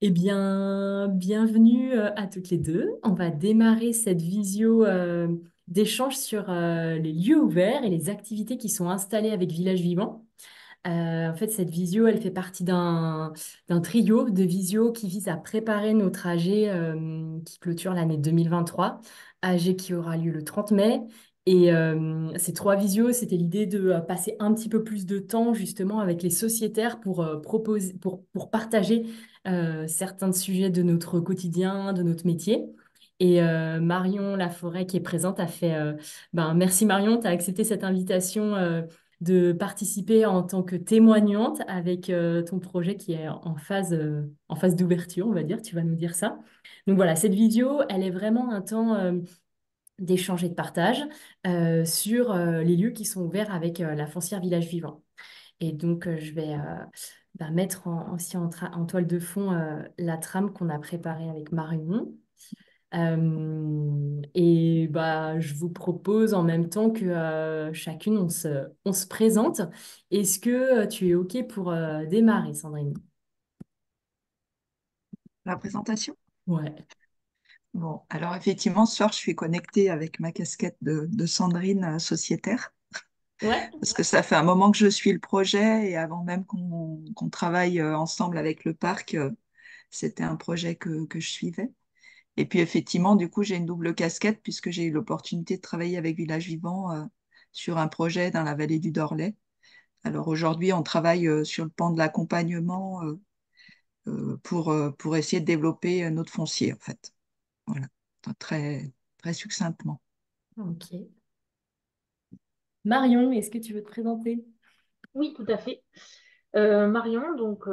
Eh bien, bienvenue à toutes les deux. On va démarrer cette visio d'échange sur les lieux ouverts et les activités qui sont installées avec Village Vivant. En fait, cette visio, elle fait partie d'un trio de visio qui vise à préparer notre AG qui clôture l'année 2023, AG qui aura lieu le 30 mai. Et ces trois visios, c'était l'idée de passer un petit peu plus de temps justement avec les sociétaires pour proposer, pour partager certains sujets de notre quotidien, de notre métier. Et Marion Laforêt, qui est présente, a fait... merci Marion, tu as accepté cette invitation de participer en tant que témoignante avec ton projet qui est en phase d'ouverture, on va dire. Tu vas nous dire ça. Donc voilà, cette vidéo, elle est vraiment un temps d'échange et de partage sur les lieux qui sont ouverts avec la foncière Village Vivant. Et donc, je vais mettre aussi en toile de fond la trame qu'on a préparée avec Marion. Et je vous propose en même temps que chacune, on se présente. Est-ce que tu es OK pour démarrer, Sandrine? La présentation? Ouais. Bon, alors effectivement, ce soir, je suis connectée avec ma casquette de Sandrine sociétaire, Ouais. parce que ça fait un moment que je suis le projet et avant même qu'on travaille ensemble avec le parc, c'était un projet que je suivais. Et puis effectivement, du coup, j'ai une double casquette puisque j'ai eu l'opportunité de travailler avec Village Vivant sur un projet dans la vallée du Dorlay. Alors aujourd'hui, on travaille sur le pan de l'accompagnement pour essayer de développer notre foncier, en fait. Voilà, très, très succinctement. OK. Marion, est-ce que tu veux te présenter? Oui, tout à fait. Marion, donc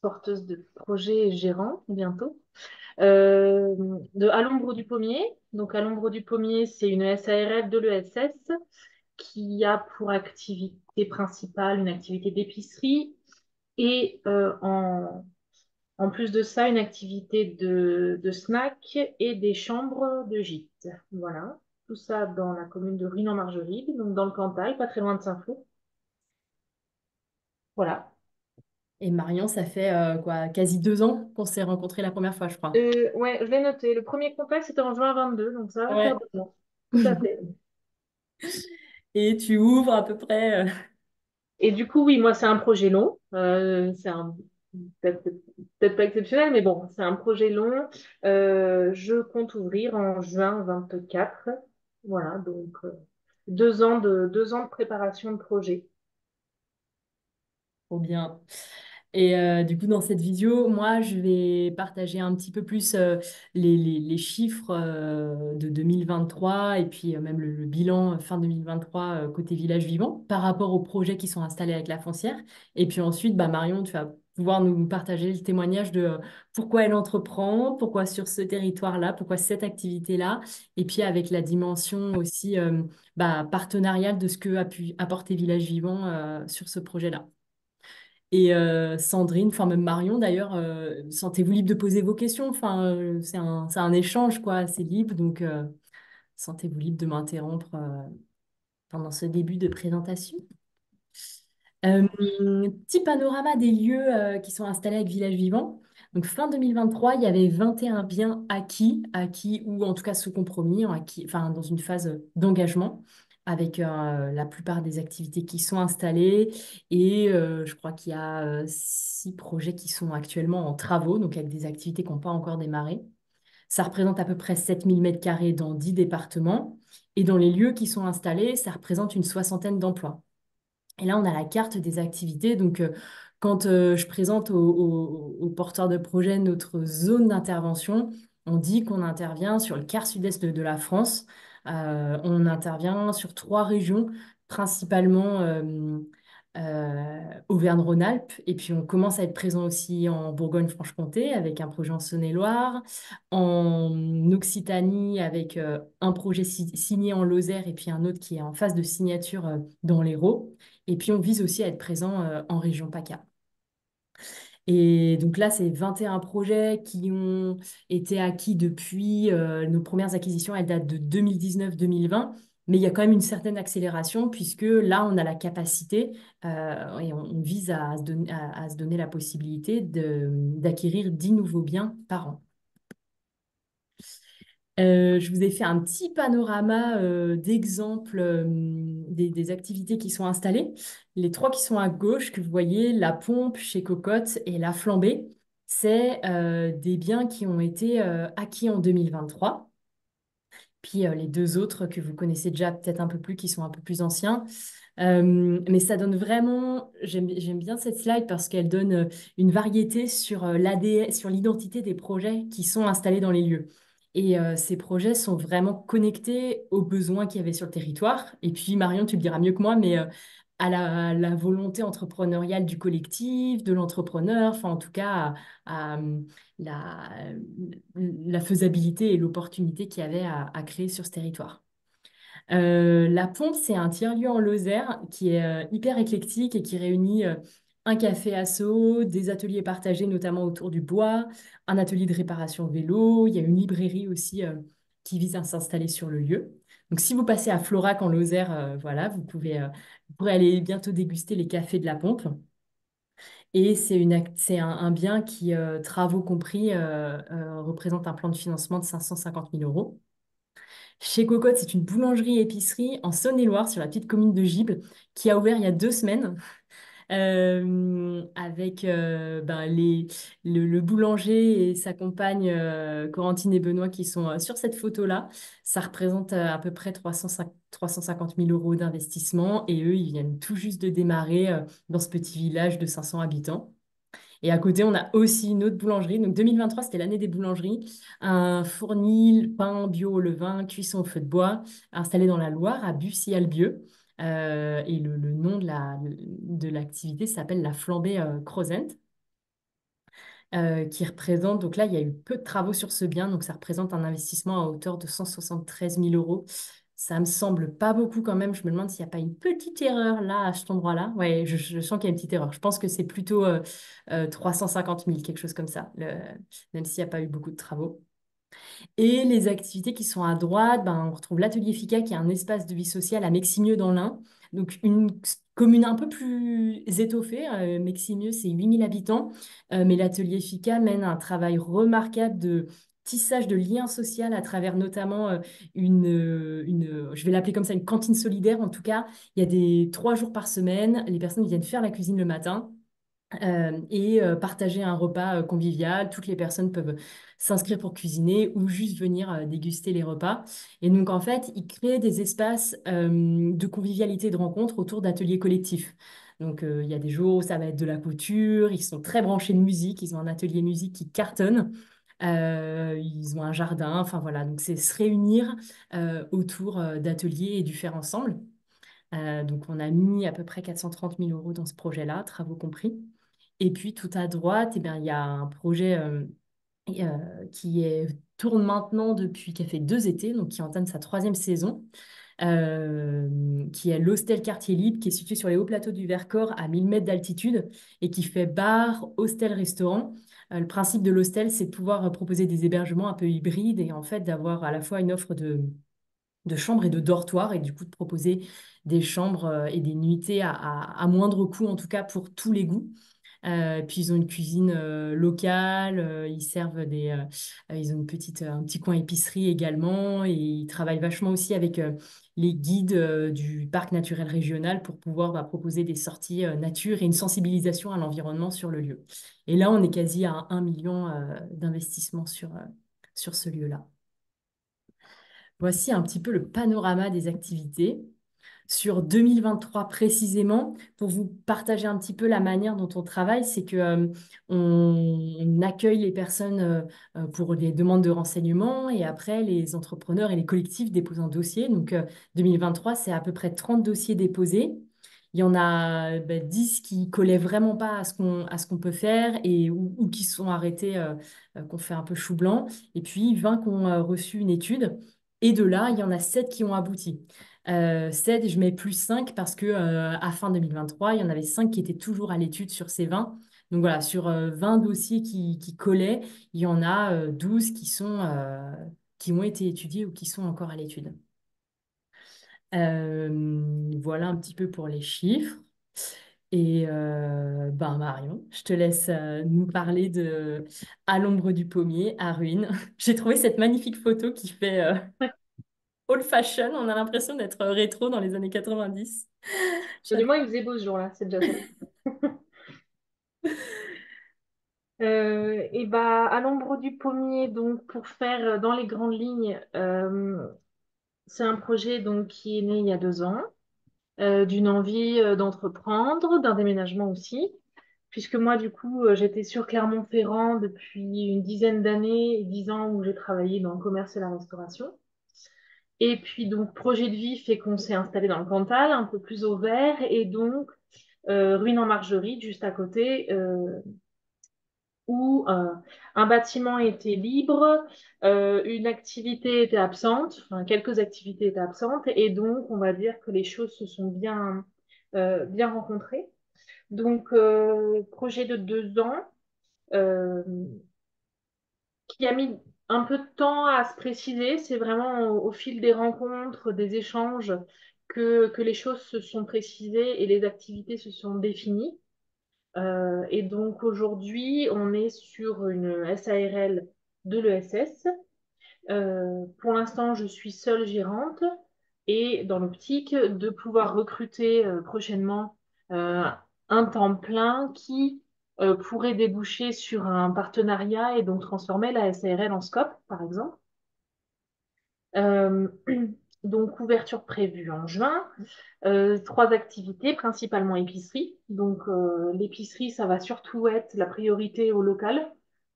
porteuse de projet et gérant bientôt, de À l'ombre du pommier. Donc À l'ombre du pommier, c'est une SARL de l'ESS qui a pour activité principale une activité d'épicerie et en plus de ça, une activité de snack et des chambres de gîte. Voilà. Tout ça dans la commune de Ruine-en-Margeride, donc dans le Cantal, pas très loin de Saint-Flour. Voilà. Et Marion, ça fait quoi, quasi 2 ans qu'on s'est rencontrés la première fois, je crois. Ouais, je l'ai noté. Le premier contact, c'était en juin 22, donc ça va faire Ouais. 2 ans. Tout à fait. Et tu ouvres à peu près. Et du coup, oui, moi, c'est un projet long. Peut-être peut-être pas exceptionnel, mais bon, c'est un projet long. Je compte ouvrir en juin 24. Voilà, donc 2 ans de préparation de projet. Trop bien. Et du coup, dans cette vidéo, moi, je vais partager un petit peu plus les chiffres de 2023 et puis même le bilan fin 2023 côté Village Vivant par rapport aux projets qui sont installés avec la foncière. Et puis ensuite, Marion, tu vas pouvoir nous partager le témoignage de pourquoi elle entreprend, pourquoi sur ce territoire-là, pourquoi cette activité-là, et puis avec la dimension aussi partenariale de ce que a pu apporter Village Vivant sur ce projet-là. Et Sandrine, enfin même Marion d'ailleurs, sentez-vous libre de poser vos questions. Enfin, c'est un échange, quoi, c'est libre. Donc, sentez-vous libre de m'interrompre pendant ce début de présentation. Euh, Petit panorama des lieux qui sont installés avec Village Vivant. Donc, fin 2023, il y avait 21 biens acquis ou en tout cas sous compromis, enfin, dans une phase d'engagement, avec la plupart des activités qui sont installées. Et je crois qu'il y a 6 projets qui sont actuellement en travaux, donc avec des activités qui n'ont pas encore démarré. Ça représente à peu près 7000 mètres carrés dans 10 départements. Et dans les lieux qui sont installés, ça représente une soixantaine d'emplois. Et là, on a la carte des activités. Donc, quand je présente aux porteurs de projet notre zone d'intervention, on dit qu'on intervient sur le quart sud-est de la France. On intervient sur 3 régions, principalement Auvergne-Rhône-Alpes. Et puis, on commence à être présent aussi en Bourgogne-Franche-Comté avec un projet en Saône-et-Loire, en Occitanie avec un projet signé en Lozère et puis un autre qui est en phase de signature dans l'Hérault. Et puis, on vise aussi à être présent en région PACA. Et donc là, c'est 21 projets qui ont été acquis depuis nos premières acquisitions. Elles datent de 2019-2020. Mais il y a quand même une certaine accélération puisque là, on a la capacité et on vise à se donner la possibilité d'acquérir 10 nouveaux biens par an. Je vous ai fait un petit panorama d'exemples des activités qui sont installées. Les trois qui sont à gauche, que vous voyez, la pompe chez Cocotte et la flambée, c'est des biens qui ont été acquis en 2023. Puis les deux autres que vous connaissez déjà peut-être un peu plus, qui sont un peu plus anciens. Mais ça donne vraiment, j'aime bien cette slide parce qu'elle donne une variété sur l'ADN, sur l'identité des projets qui sont installés dans les lieux. Et ces projets sont vraiment connectés aux besoins qu'il y avait sur le territoire. Et puis Marion, tu le diras mieux que moi, mais à la volonté entrepreneuriale du collectif, de l'entrepreneur, enfin en tout cas à, la, la faisabilité et l'opportunité qu'il y avait à créer sur ce territoire. La Pompe, c'est un tiers-lieu en Lozère qui est hyper éclectique et qui réunit un café asso, des ateliers partagés notamment autour du bois, un atelier de réparation vélo, il y a une librairie aussi qui vise à s'installer sur le lieu. Donc si vous passez à Florac en Lozère, voilà, vous pourrez aller bientôt déguster les cafés de la Pompe. Et c'est un bien qui, travaux compris, représente un plan de financement de 550 000 euros. Chez Cocotte, c'est une boulangerie-épicerie en Saône-et-Loire, sur la petite commune de Gibes, qui a ouvert il y a 2 semaines, avec ben, le boulanger et sa compagne Corentine et Benoît qui sont sur cette photo-là. Ça représente à peu près 350 000 euros d'investissement et eux, ils viennent tout juste de démarrer dans ce petit village de 500 habitants. Et à côté, on a aussi une autre boulangerie. Donc 2023, c'était l'année des boulangeries. Un fournil, pain bio au levain, cuisson au feu de bois, installé dans la Loire, à Bussy-Albieux. Et le nom de l'activité s'appelle la flambée Crozent, qui représente, donc là, il y a eu peu de travaux sur ce bien, donc ça représente un investissement à hauteur de 173 000 euros. Ça me semble pas beaucoup quand même. Je me demande s'il n'y a pas une petite erreur là, à cet endroit-là. Ouais, je sens qu'il y a une petite erreur. Je pense que c'est plutôt 350 000, quelque chose comme ça, même s'il n'y a pas eu beaucoup de travaux. Et les activités qui sont à droite, ben, on retrouve l'atelier FICA qui est un espace de vie sociale à Meximieux dans l'Ain. Donc une commune un peu plus étoffée. Meximieux, c'est 8 000 habitants. Mais l'atelier FICA mène un travail remarquable de tissage de liens sociaux à travers notamment je vais l'appeler comme ça, une cantine solidaire. En tout cas, il y a des 3 jours par semaine. Les personnes viennent faire la cuisine le matin et partager un repas convivial. Toutes les personnes peuvent s'inscrire pour cuisiner ou juste venir déguster les repas. Et donc, en fait, ils créent des espaces de convivialité et de rencontre autour d'ateliers collectifs. Donc, il y a des jours où ça va être de la couture, ils sont très branchés de musique, ils ont un atelier musique qui cartonne. Ils ont un jardin, enfin voilà, donc c'est se réunir autour d'ateliers et du faire ensemble. Donc, on a mis à peu près 430 000 euros dans ce projet-là, travaux compris. Et puis, tout à droite, eh bien, il y a un projet tourne maintenant qui a fait 2 étés, donc qui entame sa troisième saison, qui est l'Hostel Quartier Libre, qui est situé sur les hauts plateaux du Vercors à 1 000 mètres d'altitude et qui fait bar, hostel, restaurant. Le principe de l'hostel, c'est de pouvoir proposer des hébergements un peu hybrides et en fait d'avoir à la fois une offre de chambres et de dortoirs et du coup de proposer des chambres et des nuitées à moindre coût, en tout cas pour tous les goûts. Puis ils ont une cuisine locale, ils servent ils ont un petit coin épicerie également et ils travaillent vachement aussi avec les guides du parc naturel régional pour pouvoir proposer des sorties nature et une sensibilisation à l'environnement sur le lieu. Et là, on est quasi à 1 million d'investissement sur ce lieu-là. Voici un petit peu le panorama des activités sur 2023 précisément, pour vous partager un petit peu la manière dont on travaille, c'est que on accueille les personnes pour des demandes de renseignements et après les entrepreneurs et les collectifs déposent un dossier. Donc 2023, c'est à peu près 30 dossiers déposés. Il y en a 10 qui collaient vraiment pas à ce qu'on peut faire ou qui sont arrêtés, qu'on fait un peu chou blanc. Et puis 20 qui ont reçu une étude. Et de là, il y en a 7 qui ont abouti. 7, je mets plus 5 parce que à fin 2023, il y en avait 5 qui étaient toujours à l'étude sur ces 20. Donc voilà, sur 20 dossiers qui collaient, il y en a 12 qui ont été étudiés ou qui sont encore à l'étude. Voilà un petit peu pour les chiffres. Et ben Marion, je te laisse nous parler de À l'ombre du pommier, à Ruines. J'ai trouvé cette magnifique photo qui fait old fashion. On a l'impression d'être rétro dans les années 90. Et du J'adore. moins, il faisait beau ce jour-là, c'est déjà ça. Et bah, à l'ombre du pommier, donc pour faire dans les grandes lignes, c'est un projet donc qui est né il y a 2 ans, d'une envie d'entreprendre, d'un déménagement aussi, puisque moi du coup j'étais sur Clermont-Ferrand depuis une dizaine d'années, 10 ans où j'ai travaillé dans le commerce et la restauration. Et puis donc projet de vie fait qu'on s'est installé dans le Cantal, un peu plus au vert, et donc Ruine en Margerite, juste à côté, où un bâtiment était libre, une activité était absente, enfin quelques activités étaient absentes, et donc on va dire que les choses se sont bien rencontrées. Donc projet de 2 ans euh, qui a mis un peu de temps à se préciser. C'est vraiment au fil des rencontres, des échanges, que les choses se sont précisées et les activités se sont définies. Et donc aujourd'hui, on est sur une SARL de l'ESS. Pour l'instant, je suis seule gérante et dans l'optique de pouvoir recruter prochainement euh, un temps plein qui pourrait déboucher sur un partenariat et donc transformer la SARL en scope, par exemple. Euh, donc, ouverture prévue en juin. 3 activités, principalement épicerie. Donc, l'épicerie, ça va surtout être la priorité au local,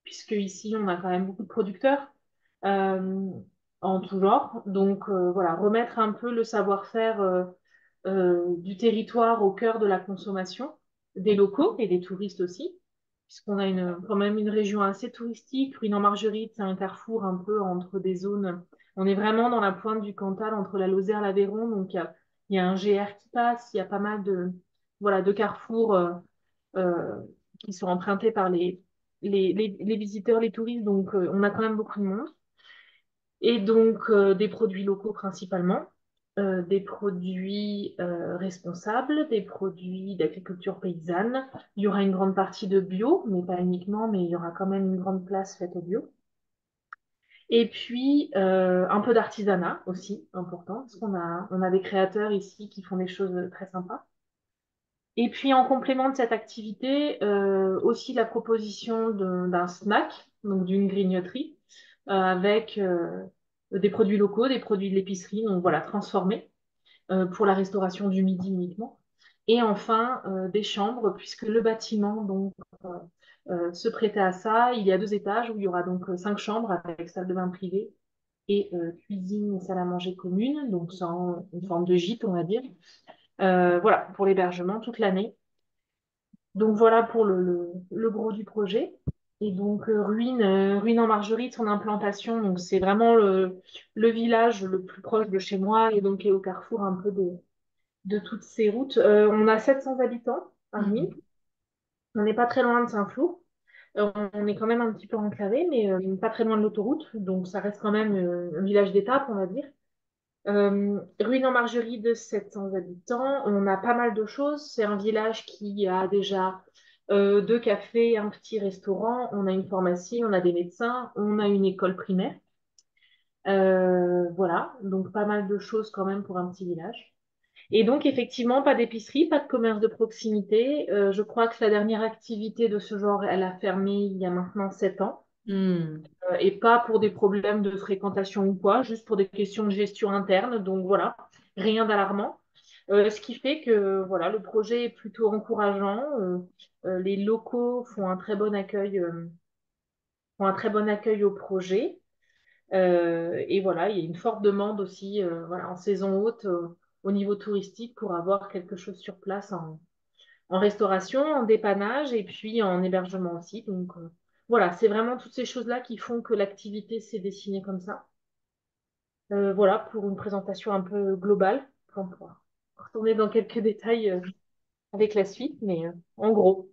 puisque ici, on a quand même beaucoup de producteurs euh, en tout genre. Donc, voilà, remettre un peu le savoir-faire du territoire au cœur de la consommation, des locaux et des touristes aussi, puisqu'on a quand même une région assez touristique. Ruine-en-Margerite, c'est un carrefour un peu entre des zones. On est vraiment dans la pointe du Cantal, entre la Lozère et l'Aveyron, donc il y a un GR qui passe, il y a pas mal voilà, de carrefours euh, qui sont empruntés par les visiteurs, les touristes, donc on a quand même beaucoup de monde. Et donc des produits locaux principalement, des produits responsables, des produits d'agriculture paysanne. Il y aura une grande partie de bio, mais pas uniquement, mais il y aura quand même une grande place faite au bio. Et puis, un peu d'artisanat aussi, important, parce qu'on a des créateurs ici qui font des choses très sympas. Et puis, en complément de cette activité, aussi la proposition d'un snack, donc d'une grignoterie, avec des produits locaux, des produits de l'épicerie, donc voilà, transformés pour la restauration du midi uniquement. Et enfin, des chambres, puisque le bâtiment donc, se prêtait à ça. Il y a 2 étages où il y aura donc 5 chambres avec salle de bain privée et cuisine et salle à manger commune, donc sans une forme de gîte, on va dire. Voilà, pour l'hébergement toute l'année. Donc voilà pour le gros du projet. Et donc Ruine en Margerite, son implantation, donc c'est vraiment le village le plus proche de chez moi et donc est au carrefour un peu de toutes ces routes. On a 700 habitants à Ruine. Mhm. On n'est pas très loin de Saint-Flour. On est quand même un petit peu enclavé, mais pas très loin de l'autoroute. Donc ça reste quand même un village d'étape, on va dire. Ruine en Margerie de 700 habitants. On a pas mal de choses. C'est un village qui a déjà 2 cafés, un petit restaurant. On a une pharmacie, on a des médecins, on a une école primaire. Voilà, donc pas mal de choses quand même pour un petit village. Et donc effectivement, pas d'épicerie, pas de commerce de proximité. Je crois que la dernière activité de ce genre, elle a fermé il y a maintenant 7 ans. Hmm. Et pas pour des problèmes de fréquentation ou quoi, juste pour des questions de gestion interne. Donc voilà, rien d'alarmant. Ce qui fait que voilà, le projet est plutôt encourageant. Les locaux font un très bon accueil au projet. Et voilà, il y a une forte demande aussi voilà, en saison haute au niveau touristique pour avoir quelque chose sur place en restauration, en dépannage et puis en hébergement aussi. Donc voilà, c'est vraiment toutes ces choses-là qui font que l'activité s'est dessinée comme ça. Voilà, pour une présentation un peu globale. On pourra retourner dans quelques détails avec la suite, mais en gros.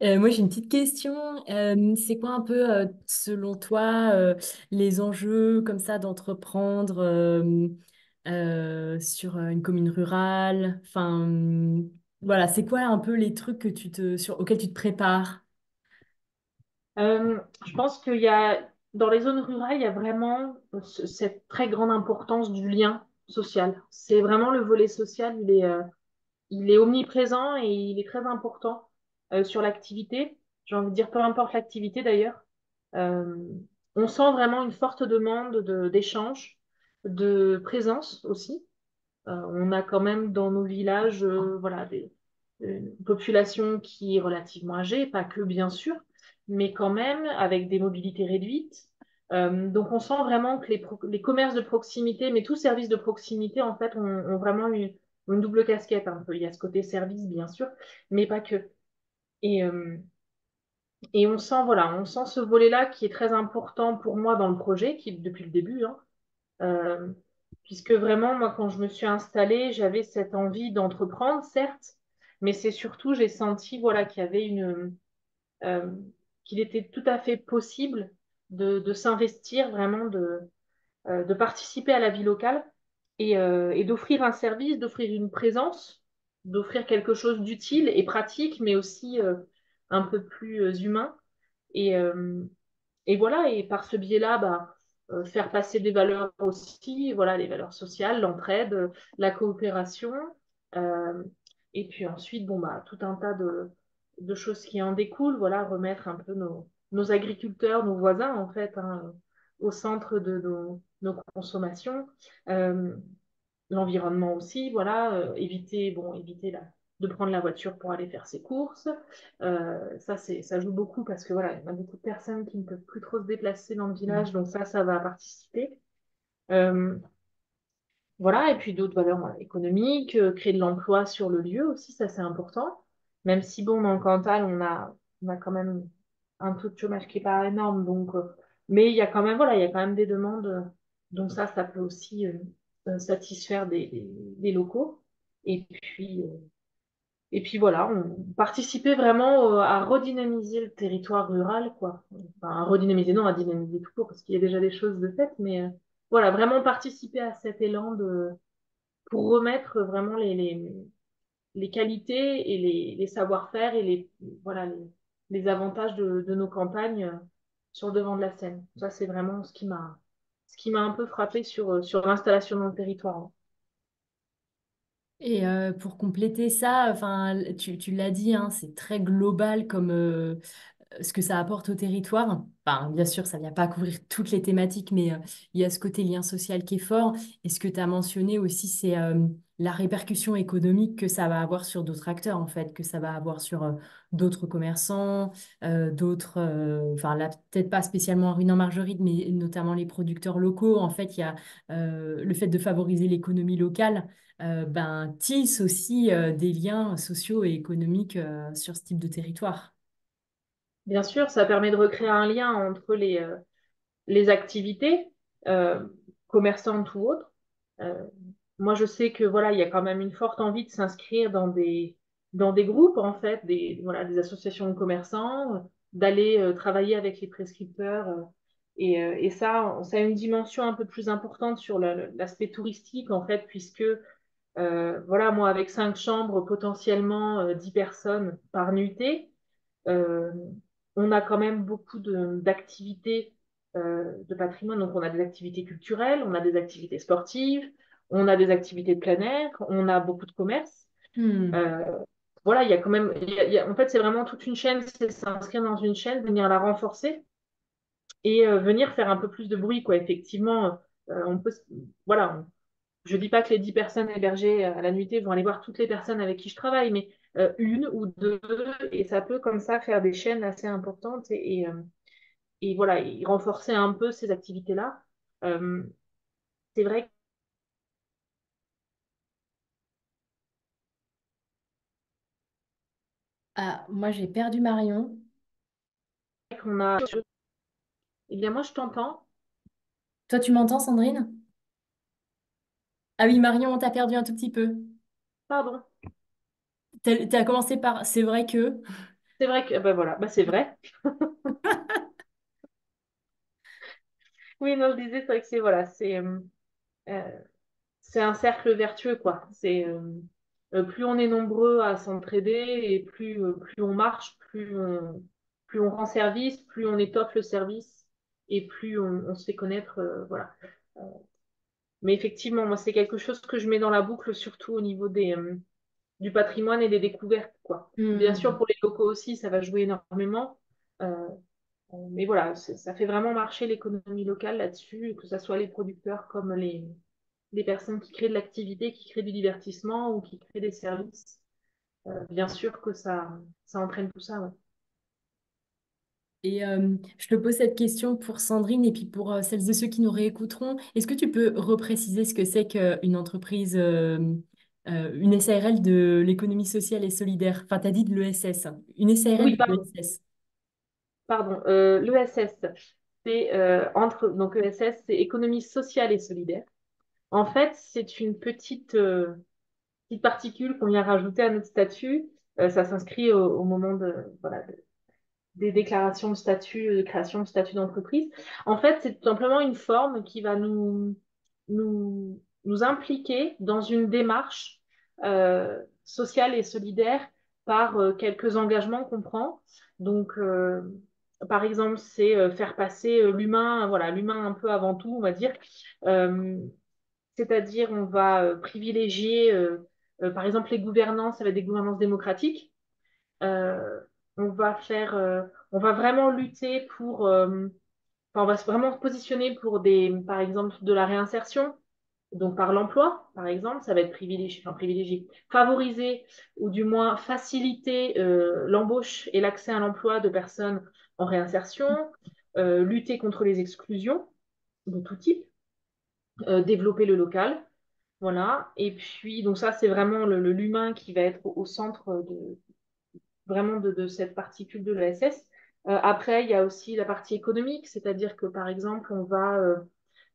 Moi, j'ai une petite question. C'est quoi un peu, selon toi, les enjeux comme ça d'entreprendre sur une commune rurale? Enfin, voilà, c'est quoi un peu les trucs auxquels tu te prépares? Je pense qu'il y a, dans les zones rurales, il y a vraiment cette très grande importance du lien social. C'est vraiment le volet social, il est omniprésent et il est très important sur l'activité. J'ai envie de dire, peu importe l'activité d'ailleurs. Euh, on sent vraiment une forte demande d'échange, de présence aussi. On a quand même dans nos villages, voilà, une population qui est relativement âgée, pas que bien sûr, mais quand même avec des mobilités réduites. Donc on sent vraiment que les commerces de proximité, mais tous services de proximité en fait ont vraiment une double casquette un peu. Il y a ce côté service bien sûr, mais pas que. Et, euh, et on sent voilà, on sent ce volet-là qui est très important pour moi dans le projet, qui depuis le début, hein. Euh, Puisque vraiment, moi, quand je me suis installée, j'avais cette envie d'entreprendre, certes, mais c'est surtout, j'ai senti, voilà, euh, qu'il était tout à fait possible de s'investir, vraiment, de participer à la vie locale et d'offrir un service, d'offrir une présence, d'offrir quelque chose d'utile et pratique, mais aussi un peu plus humain. Et, euh, et voilà, et par ce biais-là, bah, faire passer des valeurs aussi, voilà, les valeurs sociales, l'entraide, la coopération. euh, et puis ensuite, bon, bah, tout un tas de choses qui en découlent, voilà, remettre un peu nos agriculteurs, nos voisins, en fait, hein, au centre de nos consommations. Euh, L'environnement aussi, voilà, éviter de prendre la voiture pour aller faire ses courses. Ça joue beaucoup parce que voilà, il y a beaucoup de personnes qui ne peuvent plus trop se déplacer dans le village, donc ça va participer. Euh, voilà, et puis d'autres valeurs voilà, économiques, créer de l'emploi sur le lieu aussi, ça c'est important. Même si bon, dans le Cantal, on a quand même un taux de chômage qui est pas énorme, donc, mais il y a quand même, voilà, il y a quand même des demandes, donc ça peut aussi satisfaire des locaux. Et puis, euh, et puis voilà, on participait vraiment à redynamiser le territoire rural, quoi. Enfin, à redynamiser, non, à dynamiser tout court, parce qu'il y a déjà des choses de faites, mais voilà, vraiment participer à cet élan pour remettre vraiment les qualités et les savoir-faire et voilà, les avantages de nos campagnes sur le devant de la scène. Ça, c'est vraiment ce qui m'a un peu frappé sur l'installation dans le territoire, hein. Et pour compléter ça, enfin, tu l'as dit, hein, c'est très global comme, ce que ça apporte au territoire. Enfin, bien sûr, ça ne vient pas couvrir toutes les thématiques, mais il y a ce côté lien social qui est fort. Et ce que tu as mentionné aussi, c'est la répercussion économique que ça va avoir sur d'autres acteurs, en fait, que ça va avoir sur d'autres commerçants, d'autres, enfin là, peut-être pas spécialement Henri Marguerite, mais notamment les producteurs locaux. En fait, il y a le fait de favoriser l'économie locale. Ben, tisse aussi des liens sociaux et économiques sur ce type de territoire. Bien sûr, ça permet de recréer un lien entre les activités, euh, commerçantes ou autres. Euh, Moi, je sais que voilà, il y a quand même une forte envie de s'inscrire dans des groupes, en fait, voilà, des associations de commerçants, d'aller travailler avec les prescripteurs. Et ça a une dimension un peu plus importante sur l'aspect touristique, en fait, puisque voilà, moi, avec 5 chambres, potentiellement 10 personnes par nuitée, euh, on a quand même beaucoup d'activités de patrimoine. Donc, on a des activités culturelles, on a des activités sportives, on a des activités de plein air, on a beaucoup de commerce. Hmm. Euh, voilà, il y a quand même, en fait, c'est vraiment toute une chaîne, c'est s'inscrire dans une chaîne, venir la renforcer et venir faire un peu plus de bruit, quoi. Effectivement, on peut, voilà, je dis pas que les 10 personnes hébergées à la nuitée vont aller voir toutes les personnes avec qui je travaille, mais une ou deux, et ça peut comme ça faire des chaînes assez importantes et voilà, et renforcer un peu ces activités-là. Euh, c'est vrai Ah, moi j'ai perdu Marion. qu'on a. Eh bien, moi, je t'entends. Toi, tu m'entends, Sandrine? Ah oui, Marion, on t'a perdu un tout petit peu. Pardon. T'as commencé par c'est vrai que. c'est vrai que, ben voilà, bah c'est vrai. Oui, non, je disais, c'est vrai que c'est, voilà, euh, c'est un cercle vertueux, quoi. Plus on est nombreux à s'entraider et plus on marche, plus on rend service, plus on étoffe le service et plus on se fait connaître, voilà. Euh, mais effectivement, moi, c'est quelque chose que je mets dans la boucle, surtout au niveau du patrimoine et des découvertes, quoi. Bien sûr, Hmm. pour les locaux aussi, ça va jouer énormément. Euh, mais voilà, ça fait vraiment marcher l'économie locale là-dessus, que ce soit les producteurs comme les personnes qui créent de l'activité, qui créent du divertissement ou qui créent des services. Bien sûr que ça entraîne tout ça, ouais. Et je te pose cette question pour Sandrine et puis pour celles et ceux qui nous réécouteront. Est-ce que tu peux repréciser ce que c'est qu'une entreprise, une SARL de l'économie sociale et solidaire? Enfin, tu as dit de l'ESS, hein. Une SARL Oui, de l'ESS. pardon. L'ESS, c'est donc ESS, c'est économie sociale et solidaire. En fait, c'est une petite particule qu'on vient rajouter à notre statut. Ça s'inscrit au moment voilà, des déclarations de statut, de création de statut d'entreprise. En fait, c'est tout simplement une forme qui va nous impliquer dans une démarche sociale et solidaire par quelques engagements qu'on prend. Donc, par exemple, c'est faire passer l'humain, voilà, l'humain un peu avant tout, on va dire. Euh, C'est-à-dire, on va privilégier, par exemple, les gouvernances, ça va être des gouvernances démocratiques. Euh, on va vraiment lutter enfin, on va vraiment se positionner pour par exemple, de la réinsertion, donc par l'emploi, par exemple, ça va être privilégié, favoriser ou du moins faciliter l'embauche et l'accès à l'emploi de personnes en réinsertion, lutter contre les exclusions de tout type, développer le local, voilà. Et puis, donc ça, c'est vraiment l'humain qui va être au centre vraiment de cette particule de l'ESS. Après, il y a aussi la partie économique, c'est-à-dire que par exemple,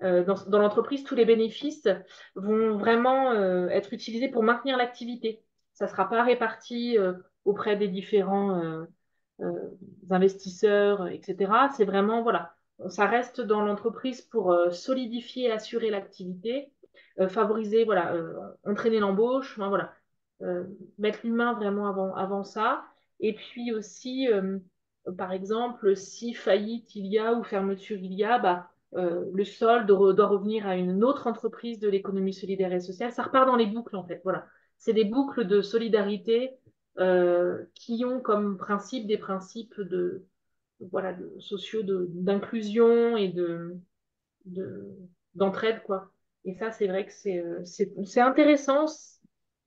dans l'entreprise, tous les bénéfices vont vraiment être utilisés pour maintenir l'activité. Ça ne sera pas réparti auprès des différents investisseurs, etc. C'est vraiment, voilà, ça reste dans l'entreprise pour solidifier et assurer l'activité, favoriser, voilà, entraîner l'embauche, enfin, voilà, euh, mettre l'humain vraiment avant ça. Et puis aussi, par exemple, si faillite il y a ou fermeture il y a, bah, le solde doit revenir à une autre entreprise de l'économie solidaire et sociale. Ça repart dans les boucles, en fait. Voilà. C'est des boucles de solidarité qui ont comme principe des principes voilà, sociaux d'inclusion et de, d'entraide, quoi. Et ça, c'est vrai que c'est intéressant.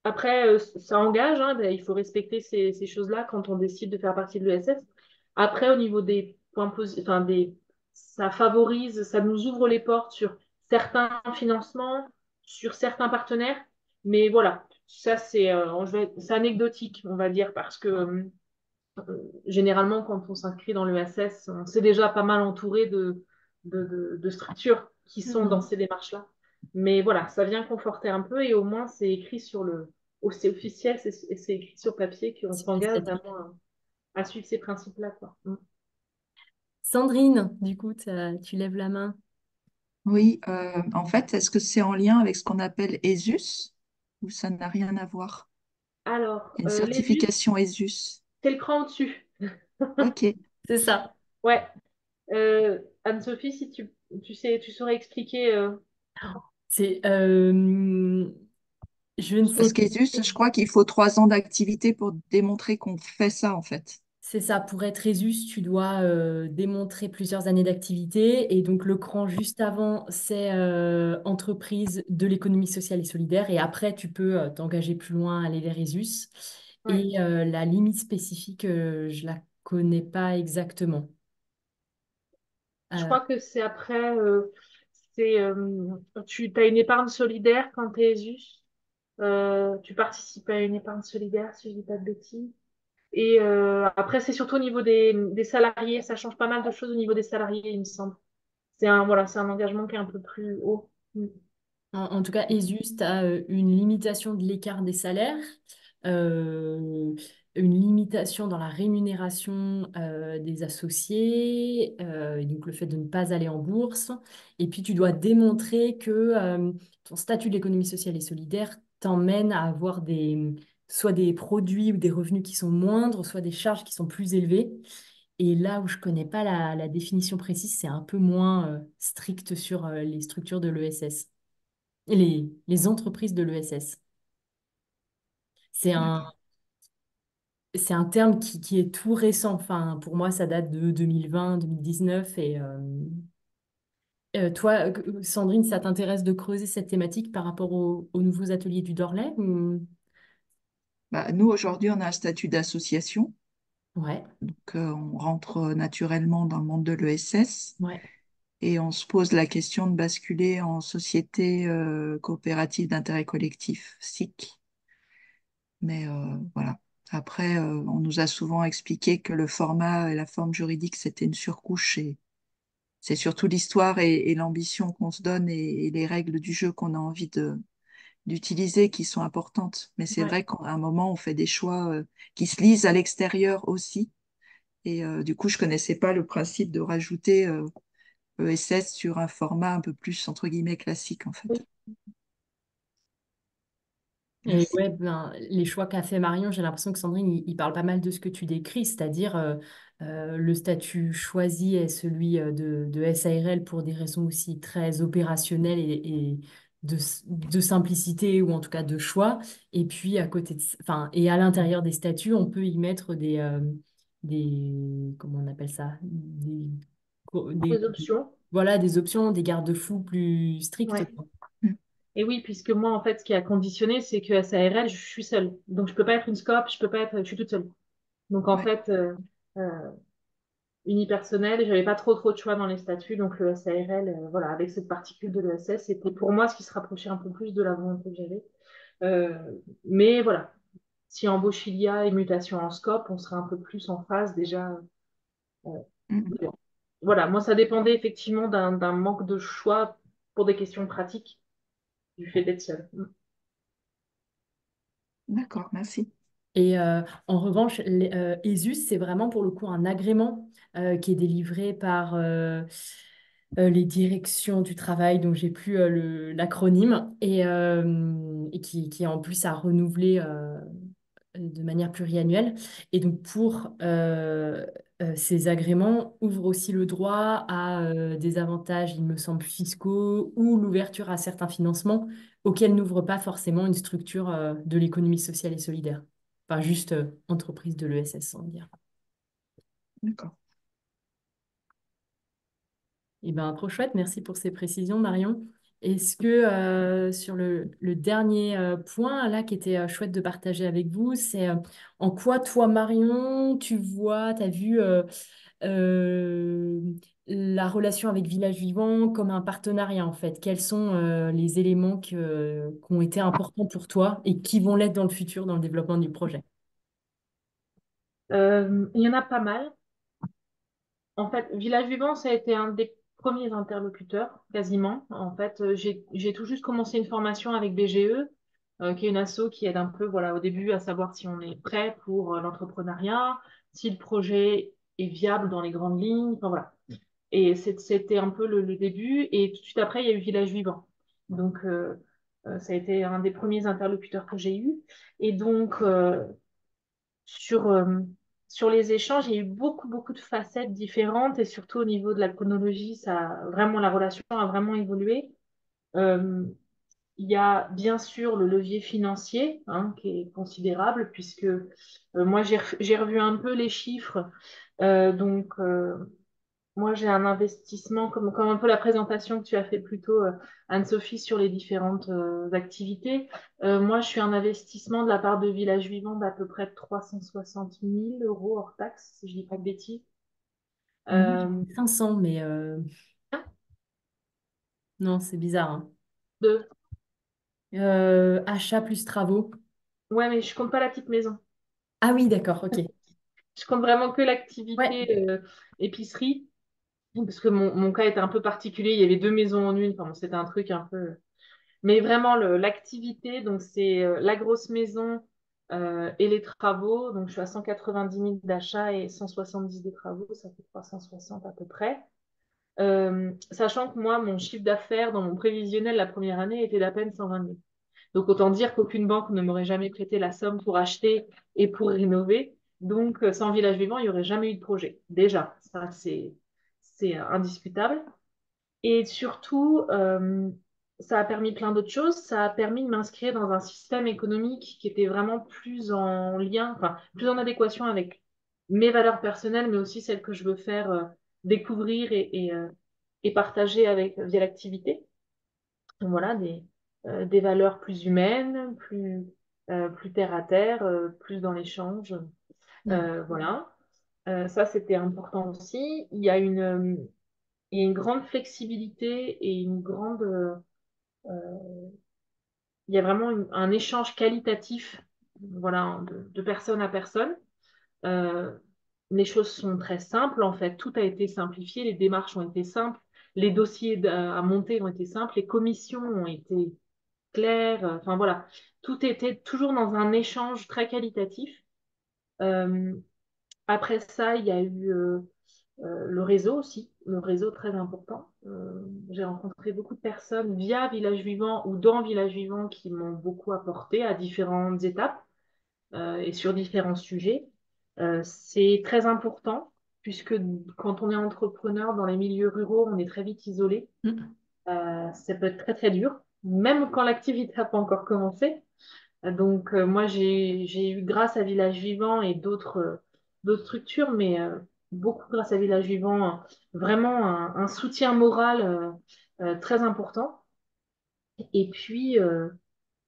Après, ça engage, hein, il faut respecter ces choses-là quand on décide de faire partie de l'ESS. Après, au niveau des points positifs, enfin, ça favorise, ça nous ouvre les portes sur certains financements, sur certains partenaires. Mais voilà, ça, c'est anecdotique, on va dire, parce que généralement, quand on s'inscrit dans l'ESS, on s'est déjà pas mal entouré de structures qui sont dans Mhm. ces démarches-là. Mais voilà, ça vient conforter un peu et au moins c'est écrit c'est officiel, c'est écrit sur papier qu'on Sur les s'engage statuts. vraiment à suivre ces principes-là, quoi. Mm. Sandrine, du coup, tu lèves la main. Oui, en fait, est-ce que c'est en lien avec ce qu'on appelle ESUS ou ça n'a rien à voir? Alors, Une les us, certification ESUS. c'est le cran au-dessus. Ok. C'est ça. Ouais. Anne-Sophie, si tu sais, tu saurais expliquer. C'est, je ne sais Parce pas. qu'ESUS, je crois qu'il faut 3 ans d'activité pour démontrer qu'on fait ça, en fait. C'est ça, pour être Résus, tu dois démontrer plusieurs années d'activité. Et donc, le cran juste avant, c'est entreprise de l'économie sociale et solidaire. Et après, tu peux t'engager plus loin, aller vers Résus. Ouais. Et la limite spécifique, je la connais pas exactement. Je Euh, crois que c'est après, tu as une épargne solidaire quand tu es ESUS. Tu participes à une épargne solidaire, si je dis pas de bêtises. Et après, c'est surtout au niveau des salariés. Ça change pas mal de choses au niveau des salariés, il me semble. Voilà, c'est un engagement qui est un peu plus haut. Mm. en tout cas, ESUS a une limitation de l'écart des salaires. Euh, une limitation dans la rémunération des associés, et donc le fait de ne pas aller en bourse. Et puis tu dois démontrer que ton statut de l'économie sociale et solidaire t'emmène à avoir soit des produits ou des revenus qui sont moindres, soit des charges qui sont plus élevées. Et là où je connais pas la définition précise, c'est un peu moins strict sur les structures de l'ESS, les entreprises de l'ESS. C'est un, D'accord. c'est un terme qui est tout récent. Enfin, pour moi, ça date de 2020, 2019. Et toi, Sandrine, ça t'intéresse de creuser cette thématique par rapport aux nouveaux ateliers du Dorlais Bah, nous, aujourd'hui, on a un statut d'association, Ouais, donc on rentre naturellement dans le monde de l'ESS ouais, et on se pose la question de basculer en société coopérative d'intérêt collectif, SIC. Mais voilà. Après, on nous a souvent expliqué que le format et la forme juridique, c'était une surcouche et c'est surtout l'histoire et l'ambition qu'on se donne et les règles du jeu qu'on a envie d'utiliser qui sont importantes. Mais c'est ouais. vrai qu'à un moment, on fait des choix qui se lisent à l'extérieur aussi. Et du coup, je connaissais pas le principe de rajouter ESS sur un format un peu plus, entre guillemets, classique, en fait. Oui. Et Merci. ouais, ben, les choix qu'a fait Marion, j'ai l'impression que Sandrine, il parle pas mal de ce que tu décris, c'est-à-dire le statut choisi est celui de SARL pour des raisons aussi très opérationnelles et de simplicité ou en tout cas de choix. Et puis à côté enfin, et à l'intérieur des statuts, on peut y mettre comment on appelle ça? Des Des- options. voilà, des options, des garde-fous plus stricts, Ouais. quoi. Mm. Et oui, puisque moi, en fait, ce qui a conditionné, c'est que SARL, je suis seule. Donc, je peux pas être une scope, je peux pas être, je suis toute seule. Donc, en Ouais. fait, unipersonnel, j'avais pas trop de choix dans les statuts. Donc, le SARL, voilà, avec cette particule de l'ESS, c'était pour moi ce qui se rapprochait un peu plus de la volonté que j'avais. Euh, mais voilà, si embauche il y a et mutation en scope, on serait un peu plus en phase déjà. euh, Mm. voilà, moi, ça dépendait effectivement d'un manque de choix pour des questions pratiques du fait d'être seule. D'accord, merci. Et en revanche, ESUS, c'est vraiment pour le coup un agrément qui est délivré par les directions du travail, dont j'ai plus l'acronyme, et qui est en plus à renouveler de manière pluriannuelle. Et donc pour ces agréments ouvrent aussi le droit à des avantages, il me semble, fiscaux ou l'ouverture à certains financements auxquels n'ouvre pas forcément une structure de l'économie sociale et solidaire. Pas juste entreprise de l'ESS, on va dire. D'accord. Eh ben, trop chouette, merci pour ces précisions, Marion. Est-ce que sur le dernier point là qui était chouette de partager avec vous, c'est en quoi toi, Marion, tu as vu euh, la relation avec Village Vivant comme un partenariat en fait? Quels sont les éléments qui ont été importants pour toi et qui vont l'être dans le futur dans le développement du projet? Il y en a pas mal. En fait, Village Vivant, ça a été un des premiers interlocuteurs, quasiment. En fait, j'ai tout juste commencé une formation avec BGE, qui est une asso qui aide un peu, voilà, au début à savoir si on est prêt pour l'entrepreneuriat, si le projet est viable dans les grandes lignes, enfin voilà. Et c'était un peu le début. Et tout de suite après, il y a eu Village Vivant. Donc, ça a été un des premiers interlocuteurs que j'ai eu. Et donc, sur, sur les échanges, il y a eu beaucoup de facettes différentes et surtout au niveau de la chronologie, vraiment, la relation a vraiment évolué. Euh, il y a bien sûr le levier financier hein, qui est considérable puisque moi j'ai revu un peu les chiffres. Donc, moi, j'ai un investissement, comme un peu la présentation que tu as fait plus tôt, Anne-Sophie, sur les différentes activités. Moi, je suis un investissement de la part de Village Vivant d'à peu près 360 000 euros hors taxe, si je dis pas de bêtises. Moi, Euh, j'ai 500, mais non, c'est bizarre, hein. de... Achat plus travaux. Ouais, mais je compte pas la petite maison. Ah oui, d'accord, ok. Je compte vraiment que Ouais. l'activité épicerie, parce que mon cas était un peu particulier. Il y avait deux maisons en une. Enfin, bon, c'était un truc un peu. Mais vraiment, l'activité, donc c'est la grosse maison et les travaux. Donc, je suis à 190 000 d'achats et 170 des travaux, ça fait 360 à peu près. Sachant que moi, mon chiffre d'affaires dans mon prévisionnel la première année était d'à peine 120 000. Donc, autant dire qu'aucune banque ne m'aurait jamais prêté la somme pour acheter et pour rénover. Donc, sans Village Vivant, il n'y aurait jamais eu de projet. Déjà, ça, c'est indiscutable. Et surtout, ça a permis plein d'autres choses. Ça a permis de m'inscrire dans un système économique qui était vraiment plus en lien, enfin, plus en adéquation avec mes valeurs personnelles, mais aussi celles que je veux faire découvrir et partager avec, via l'activité. Donc voilà, des valeurs plus humaines, plus terre à terre, plus dans l'échange. Mm. Voilà. Ça, c'était important aussi. Il y a une grande flexibilité et il y a vraiment un échange qualitatif, voilà, de personne à personne. Euh, les choses sont très simples, en fait. Tout a été simplifié, les démarches ont été simples, les dossiers à monter ont été simples, les commissions ont été claires. Enfin voilà, tout était toujours dans un échange très qualitatif. Euh, Après ça, il y a eu le réseau aussi, le réseau très important. J'ai rencontré beaucoup de personnes via Village Vivant ou dans Village Vivant qui m'ont beaucoup apporté à différentes étapes et sur différents sujets. C'est très important puisque quand on est entrepreneur dans les milieux ruraux, on est très vite isolé. Mm. Ça peut être très très dur, même quand l'activité n'a pas encore commencé. Donc, moi, j'ai eu, grâce à Village Vivant et d'autres structures, mais beaucoup grâce à Village Vivant, vraiment un soutien moral très important. Et puis,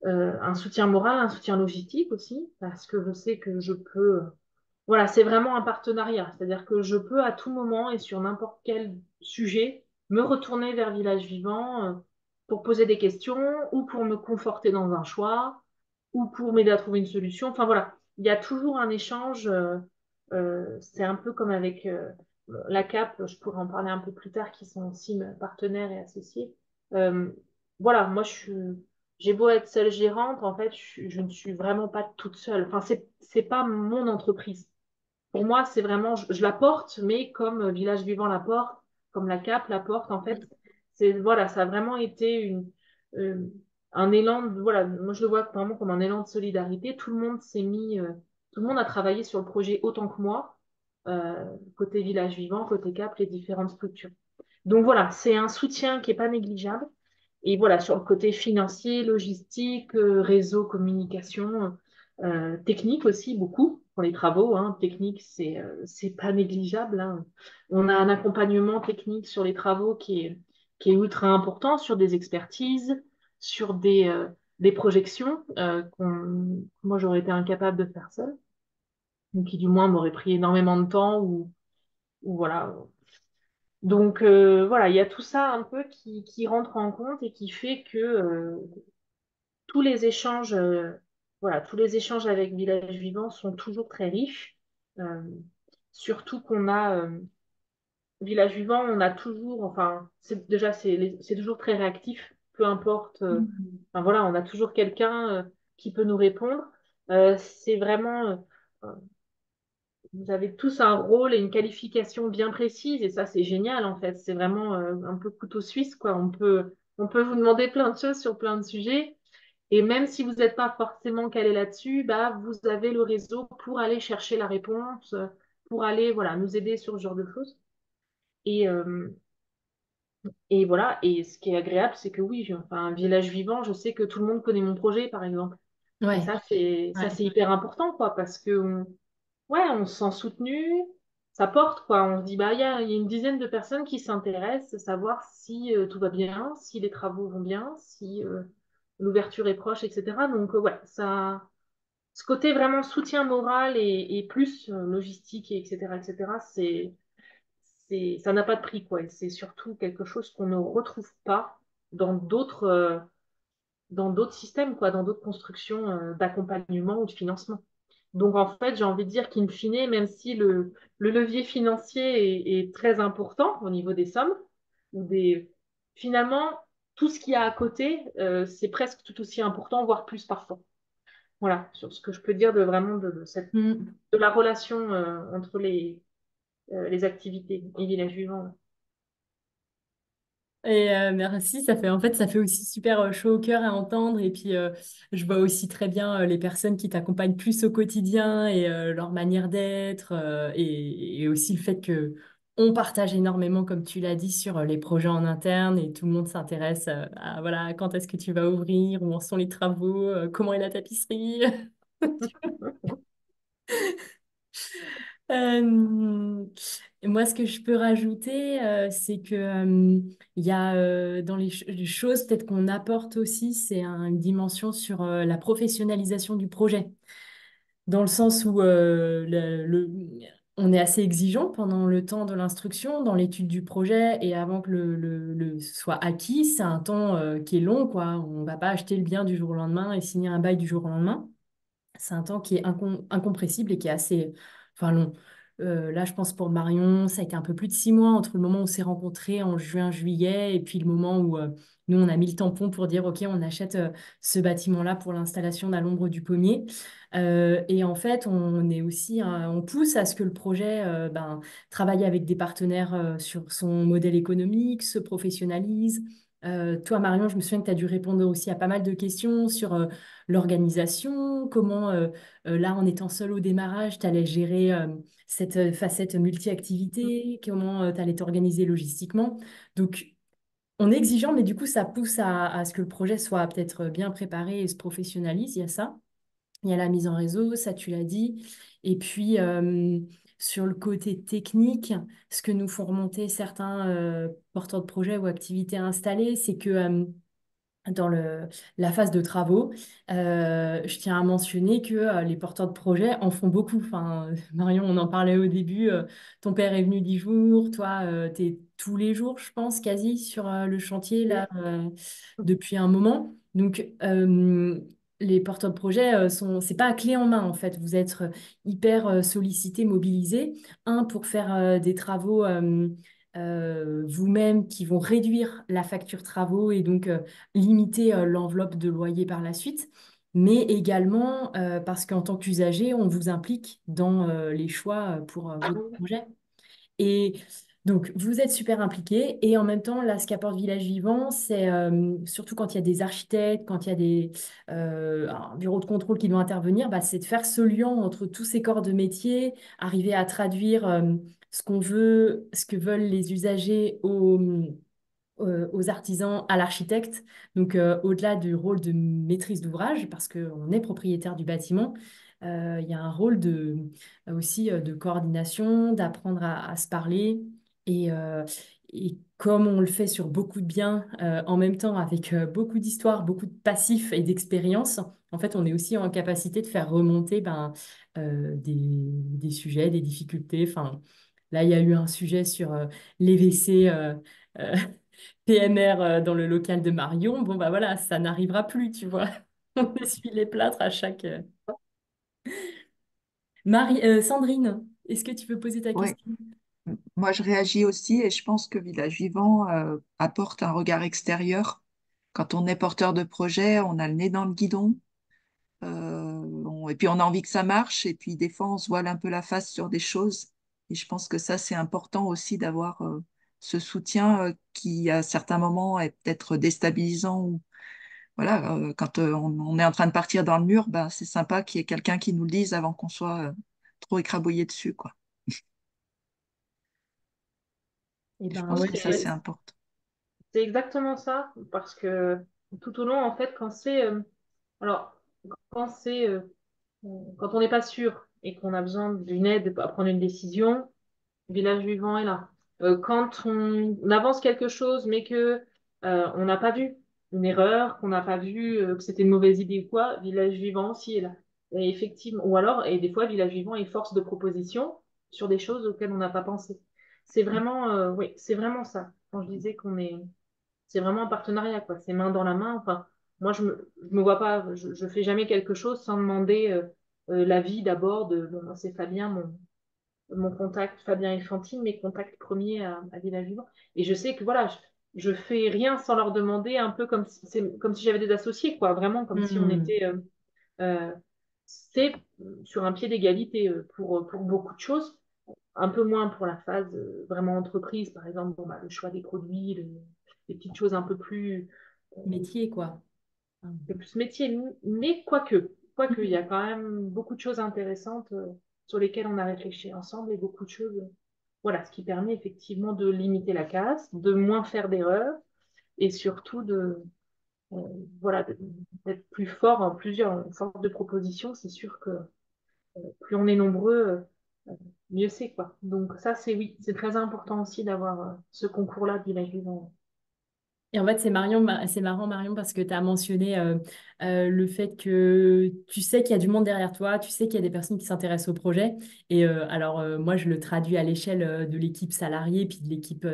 un soutien moral, un soutien logistique aussi, parce que je sais que je peux. Voilà, c'est vraiment un partenariat. C'est-à-dire que je peux à tout moment et sur n'importe quel sujet me retourner vers Village Vivant pour poser des questions ou pour me conforter dans un choix ou pour m'aider à trouver une solution. Enfin voilà, il y a toujours un échange. C'est un peu comme avec la CAP, je pourrais en parler un peu plus tard, qui sont aussi mes partenaires et associés. Euh, voilà, moi j'ai beau être seule gérante, en fait, je ne suis vraiment pas toute seule. Enfin, c'est pas mon entreprise. Pour moi, c'est vraiment, je la porte, mais comme Village Vivant la porte, comme la CAP la porte, en fait, voilà, ça a vraiment été euh, un élan, voilà, moi je le vois vraiment comme un élan de solidarité. Tout le monde a travaillé sur le projet autant que moi, côté Village Vivant, côté CAP, les différentes structures. Donc voilà, c'est un soutien qui est pas négligeable. Et voilà, sur le côté financier, logistique, réseau, communication, technique aussi, beaucoup pour les travaux. Hein. Technique, c'est pas négligeable. Hein. On a un accompagnement technique sur les travaux qui est ultra important, sur des expertises, sur des projections moi, j'aurais été incapable de faire seule, ou qui du moins m'auraient pris énormément de temps, ou voilà. Donc voilà, il y a tout ça un peu qui rentre en compte et qui fait que tous les échanges, voilà, tous les échanges avec Village Vivant sont toujours très riches. Euh, Surtout qu'on a Village Vivant, on a toujours, enfin, c'est toujours très réactif, peu importe. Mhm. Enfin voilà, on a toujours quelqu'un qui peut nous répondre. C'est vraiment, vous avez tous un rôle et une qualification bien précise et ça c'est génial en fait. C'est vraiment un peu couteau suisse quoi. On peut vous demander plein de choses sur plein de sujets. Et même si vous n'êtes pas forcément calé là-dessus, bah, vous avez le réseau pour aller chercher la réponse, pour aller voilà, nous aider sur ce genre de choses. Et, euh, et voilà, et ce qui est agréable, c'est que oui, enfin, un village vivant, je sais que tout le monde connaît mon projet, par exemple. Et Ouais, ça c'est ouais. hyper important, quoi, parce que ouais, on se sent soutenu, ça porte, quoi. On se dit, bah, il y a une dizaine de personnes qui s'intéressent, savoir si tout va bien, si les travaux vont bien, si l'ouverture est proche, etc. Donc, ouais, ce côté vraiment soutien moral et plus logistique, etc., ça n'a pas de prix, quoi. Et c'est surtout quelque chose qu'on ne retrouve pas dans d'autres systèmes, quoi, dans d'autres constructions d'accompagnement ou de financement. Donc, en fait, j'ai envie de dire qu'in fine, même si le levier financier est très important au niveau des sommes, ou finalement, tout ce qu'il y a à côté, c'est presque tout aussi important, voire plus parfois. voilà, sur ce que je peux dire de vraiment Mm. de la relation entre les activités et village vivant. Et merci, ça fait aussi super chaud au cœur à entendre. Et puis, je vois aussi très bien les personnes qui t'accompagnent plus au quotidien et leur manière d'être. Et aussi le fait que on partage énormément, comme tu l'as dit, sur les projets en interne et tout le monde s'intéresse à voilà, quand est-ce que tu vas ouvrir, où en sont les travaux, comment est la tapisserie. Euh, Moi, ce que je peux rajouter, c'est que il y a dans les choses peut-être qu'on apporte aussi, c'est une dimension sur la professionnalisation du projet, dans le sens où on est assez exigeant pendant le temps de l'instruction, dans l'étude du projet, et avant que le soit acquis, c'est un temps qui est long, quoi. On va pas acheter le bien du jour au lendemain et signer un bail du jour au lendemain. C'est un temps qui est incompressible et qui est assez, enfin, long. Là, je pense pour Marion, ça a été un peu plus de 6 mois entre le moment où on s'est rencontrés en juin, juillet, et puis le moment où nous, on a mis le tampon pour dire, OK, on achète ce bâtiment-là pour l'installation d'à l'ombre du pommier. Et en fait, on est aussi, on pousse à ce que le projet travaille avec des partenaires sur son modèle économique, se professionnalise. Toi, Marion, je me souviens que tu as dû répondre aussi à pas mal de questions sur l'organisation, comment, là, en étant seul au démarrage, tu allais gérer cette facette multi-activité, comment tu allais t'organiser logistiquement. Donc, on est exigeant, mais du coup, ça pousse à ce que le projet soit peut-être bien préparé et se professionnalise. Il y a ça. Il y a la mise en réseau, ça, tu l'as dit. Et puis, sur le côté technique, ce que nous font remonter certains porteurs de projets ou activités installées, c'est que dans la phase de travaux, je tiens à mentionner que les porteurs de projets en font beaucoup. Enfin, Marion, on en parlait au début. Ton père est venu 10 jours, toi, tu es tous les jours, je pense, quasi sur le chantier là, depuis un moment. Donc, les porteurs de projets c'est pas à clé en main en fait. Vous êtes hyper sollicités, mobilisés. Un, pour faire des travaux vous-même qui vont réduire la facture travaux et donc limiter l'enveloppe de loyer par la suite, mais également parce qu'en tant qu'usager, on vous implique dans les choix pour votre projet. Et donc, vous êtes super impliqués et en même temps, là, ce qu'apporte Village Vivant, c'est surtout quand il y a des architectes, quand il y a un bureau de contrôle qui doit intervenir, bah, c'est de faire ce lien entre tous ces corps de métier, arriver à traduire ce qu'on veut, ce que veulent les usagers aux artisans, à l'architecte. Donc, au-delà du rôle de maîtrise d'ouvrage, parce qu'on est propriétaire du bâtiment, il y a un rôle aussi de coordination, d'apprendre à se parler. Et comme on le fait sur beaucoup de biens, en même temps, avec beaucoup d'histoires, beaucoup de passifs et d'expériences, en fait, on est aussi en capacité de faire remonter des sujets, des difficultés. Enfin, là, il y a eu un sujet sur les WC. Euh, PMR dans le local de Marion, bon bah voilà, ça n'arrivera plus, tu vois. On essuie les plâtres à chaque. Sandrine, est-ce que tu peux poser ta Oui, question? moi je réagis aussi et je pense que Village Vivant apporte un regard extérieur. Quand on est porteur de projet, on a le nez dans le guidon. Et puis on a envie que ça marche, et puis des fois on se voile un peu la face sur des choses. Et je pense que ça, c'est important aussi d'avoir ce soutien qui, à certains moments, est peut-être déstabilisant. Ou, voilà, quand on est en train de partir dans le mur, ben, c'est sympa qu'il y ait quelqu'un qui nous le dise avant qu'on soit trop écrabouillé dessus, quoi. Eh Et je ben pense ouais, que ça, c'est important. C'est exactement ça, parce que tout au long, en fait, alors, quand c'est, quand on n'est pas sûr et qu'on a besoin d'une aide à prendre une décision, Village Vivant est là. Quand on avance quelque chose, mais que on n'a pas vu une erreur, qu'on n'a pas vu que c'était une mauvaise idée ou quoi, Village Vivant aussi est là. Et effectivement, ou alors, et des fois, Village Vivant est force de proposition sur des choses auxquelles on n'a pas pensé. C'est vraiment, oui, c'est vraiment ça. Quand je disais c'est vraiment un partenariat, quoi. C'est main dans la main. Enfin, moi, je me vois pas, je fais jamais quelque chose sans demander l'avis d'abord bon, c'est Fabien, mon contact, Fabien et Fantine, mes contacts premiers à Village Vivant. Et je sais que voilà, je fais rien sans leur demander, un peu comme si j'avais des associés, quoi. Vraiment comme si on Hmm. était c'est sur un pied d'égalité pour beaucoup de choses, un peu moins pour la phase vraiment entreprise, par exemple, bon, bah, le choix des produits, les petites choses euh, Métier, quoi. un peu plus métier, mais quoique, il y a quand même beaucoup de choses intéressantes sur lesquelles on a réfléchi ensemble et beaucoup de choses, voilà, ce qui permet effectivement de limiter la casse, de moins faire d'erreurs et surtout euh, voilà, d'être plus fort en plusieurs forces de propositions. C'est sûr que plus on est nombreux, mieux c'est, quoi. Donc ça, c'est oui, c'est très important aussi d'avoir ce concours-là de village vivant. Et en fait, c'est marrant, Marion, parce que tu as mentionné le fait que tu sais qu'il y a du monde derrière toi, tu sais qu'il y a des personnes qui s'intéressent au projet. Et moi, je le traduis à l'échelle de l'équipe salariée, puis de l'équipe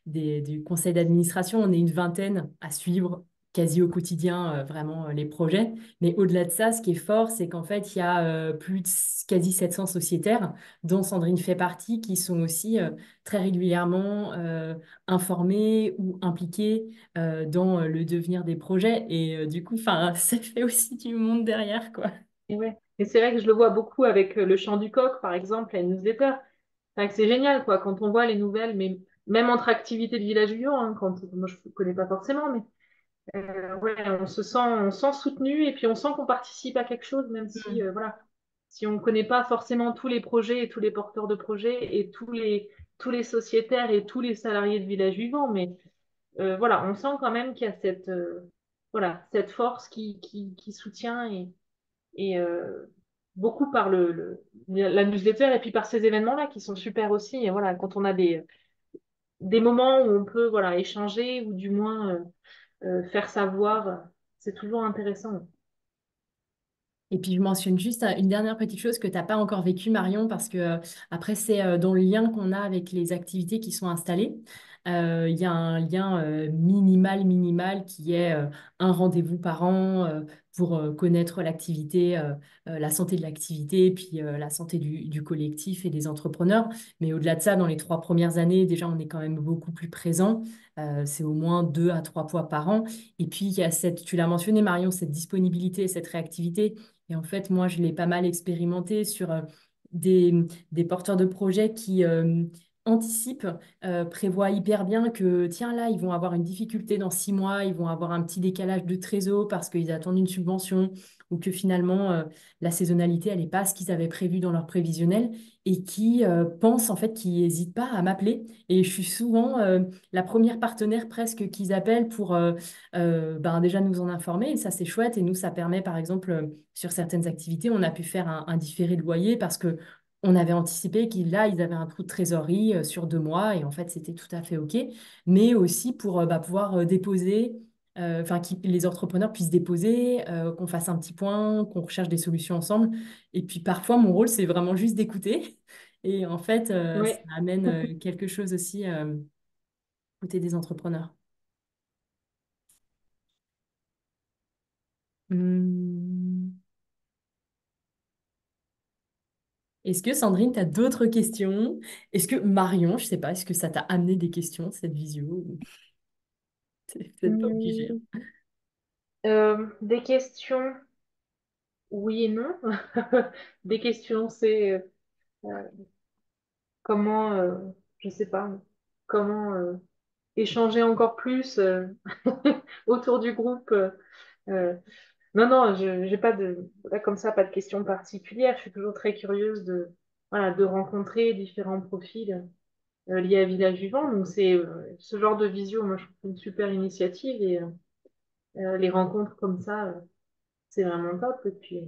du conseil d'administration. On est une vingtaine à suivre quasi au quotidien vraiment les projets. Mais au-delà de ça, ce qui est fort, c'est qu'en fait, il y a plus de quasi 700 sociétaires, dont Sandrine fait partie, qui sont aussi très régulièrement informés ou impliqués dans le devenir des projets. Et du coup, enfin, ça fait aussi du monde derrière, quoi. Et ouais. Et c'est vrai que je le vois beaucoup avec le chant du coq, par exemple, la newsletter. Enfin, que c'est génial, quoi, quand on voit les nouvelles, mais même entre activités de village vivant, hein, quand moi je ne connais pas forcément, mais ouais, on se sent soutenu et puis on sent qu'on participe à quelque chose, même si Mm. voilà, si on ne connaît pas forcément tous les projets et tous les porteurs de projets et tous les sociétaires et tous les salariés de village vivant, mais voilà, on sent quand même qu'il y a voilà, cette force qui soutient et beaucoup par la newsletter et puis par ces événements-là qui sont super aussi. Et voilà, quand on a des moments où on peut voilà, échanger ou du moins faire savoir, c'est toujours intéressant. Et puis, je mentionne juste une dernière petite chose que tu n'as pas encore vécu, Marion, parce que après, c'est dans le lien qu'on a avec les activités qui sont installées. Il y a un lien minimal qui est un rendez-vous par an pour connaître l'activité, la santé de l'activité, puis la santé du collectif et des entrepreneurs. Mais au-delà de ça, dans les 3 premières années, déjà, on est quand même beaucoup plus présent. C'est au moins 2 à 3 fois par an. Et puis, il y a tu l'as mentionné, Marion, cette disponibilité, cette réactivité. Et en fait, moi, je l'ai pas mal expérimenté sur des, des porteurs de projets qui anticipent, prévoient hyper bien que, tiens, là, ils vont avoir une difficulté dans 6 mois, ils vont avoir un petit décalage de trésor parce qu'ils attendent une subvention ou que finalement, la saisonnalité, elle n'est pas ce qu'ils avaient prévu dans leur prévisionnel et qui pensent, en fait, qui n'hésitent pas à m'appeler. Et je suis souvent la première partenaire presque qu'ils appellent pour ben, déjà nous en informer. Et ça, c'est chouette. Et nous, ça permet, par exemple, sur certaines activités, on a pu faire un différé de loyer parce que on avait anticipé qu'ils là, ils avaient un trou de trésorerie sur 2 mois. Et en fait, c'était tout à fait OK. Mais aussi pour bah, pouvoir déposer, enfin, que les entrepreneurs puissent déposer, qu'on fasse un petit point, qu'on recherche des solutions ensemble. Et puis parfois, mon rôle, c'est vraiment juste d'écouter. Et en fait, ça Oui. amène quelque chose aussi côté des entrepreneurs. Hmm. Est-ce que Sandrine, tu as d'autres questions? Est-ce que Marion, je sais pas, est-ce que ça t'a amené des questions, cette visio? C'est peut-être pas obligé, hein. Des questions, oui et non. Des questions, c'est comment, je sais pas, comment échanger encore plus autour du groupe. Euh, non, non, je j'ai pas là, comme ça, pas de questions particulières. Je suis toujours très curieuse voilà, de rencontrer différents profils liés à Village Vivant. Donc, c'est ce genre de visio, moi, je trouve une super initiative et les rencontres comme ça, c'est vraiment top. Et puis,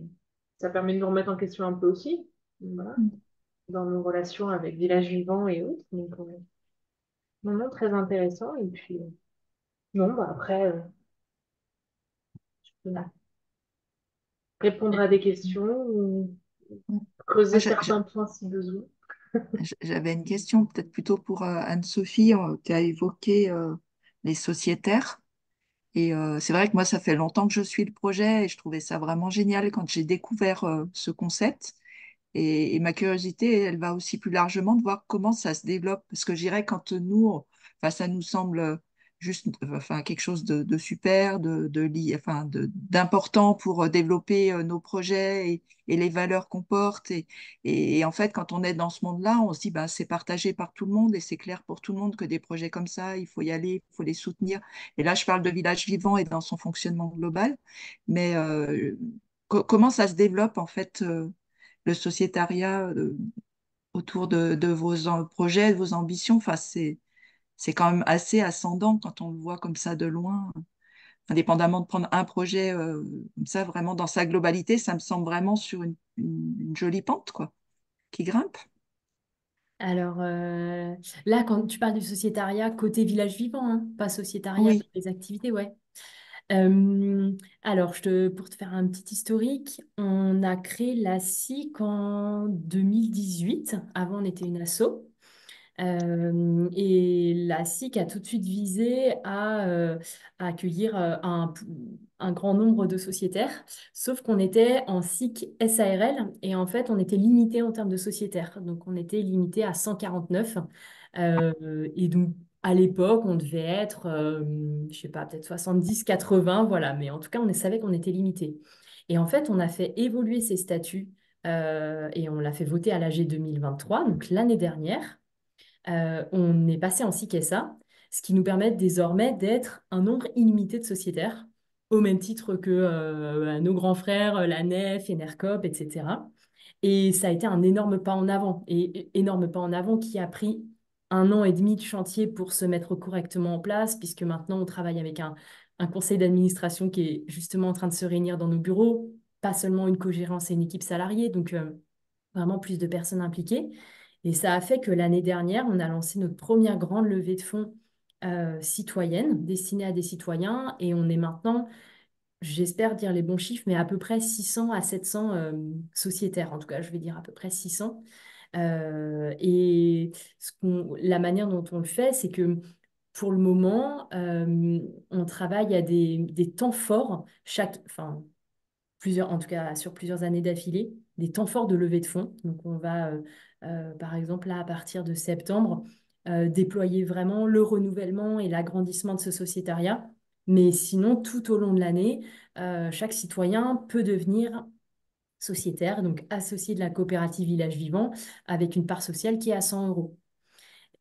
ça permet de nous remettre en question un peu aussi, voilà, dans nos relations avec Village Vivant et autres. Donc, non, non, très intéressant. Et puis, non, bah, après, je peux répondre à des questions ou Moi, creuser certains points si besoin. j'avais une question peut-être plutôt pour Anne-Sophie. Tu as évoqué les sociétaires. Et c'est vrai que moi, ça fait longtemps que je suis le projet et je trouvais ça vraiment génial quand j'ai découvert ce concept. Et ma curiosité, elle va aussi plus largement de voir comment ça se développe. Parce que je dirais, quand nous, enfin, ça nous semble juste enfin, quelque chose de super, enfin, d'important pour développer nos projets et les valeurs qu'on porte. Et en fait, quand on est dans ce monde-là, on se dit, bah, c'est partagé par tout le monde et c'est clair pour tout le monde que des projets comme ça, il faut y aller, il faut les soutenir. Et là, je parle de Village Vivant et dans son fonctionnement global. Mais comment ça se développe, en fait, le sociétariat autour de vos projets, de vos ambitions? Enfin, c'est quand même assez ascendant quand on le voit comme ça de loin. Indépendamment de prendre un projet comme ça, vraiment dans sa globalité, ça me semble vraiment sur une jolie pente, quoi, qui grimpe. Alors là, quand tu parles du sociétariat côté village vivant, hein, pas sociétariat dans Oui, les activités, ouais. Alors, pour te faire un petit historique, on a créé la SIC en 2018. Avant, on était une asso. Et la SIC a tout de suite visé à accueillir un grand nombre de sociétaires, sauf qu'on était en SIC SARL et en fait, on était limité en termes de sociétaires. Donc, on était limité à 149. Et donc, à l'époque, on devait être, je sais pas, peut-être 70, 80, voilà. Mais en tout cas, on savait qu'on était limité. Et en fait, on a fait évoluer ces statuts et on l'a fait voter à l'AG 2023, donc l'année dernière. On est passé en SIC-SA, ce qui nous permet désormais d'être un nombre illimité de sociétaires, au même titre que nos grands frères, la NEF, Enercop, etc. Et ça a été un énorme pas en avant, et énorme pas en avant qui a pris 1 an et demi de chantier pour se mettre correctement en place, puisque maintenant on travaille avec un conseil d'administration qui est justement en train de se réunir dans nos bureaux, pas seulement une cogérance et une équipe salariée, donc vraiment plus de personnes impliquées. Et ça a fait que l'année dernière, on a lancé notre première grande levée de fonds citoyenne, destinée à des citoyens. Et on est maintenant, j'espère dire les bons chiffres, mais à peu près 600 à 700 sociétaires. En tout cas, je vais dire à peu près 600. Et la manière dont on le fait, c'est que pour le moment, on travaille à des temps forts, enfin, en tout cas sur plusieurs années d'affilée, des temps forts de levée de fonds. Donc on va, par exemple, là, à partir de septembre, déployer vraiment le renouvellement et l'agrandissement de ce sociétariat. Mais sinon, tout au long de l'année, chaque citoyen peut devenir sociétaire, donc associé de la coopérative Village Vivant, avec une part sociale qui est à 100 euros.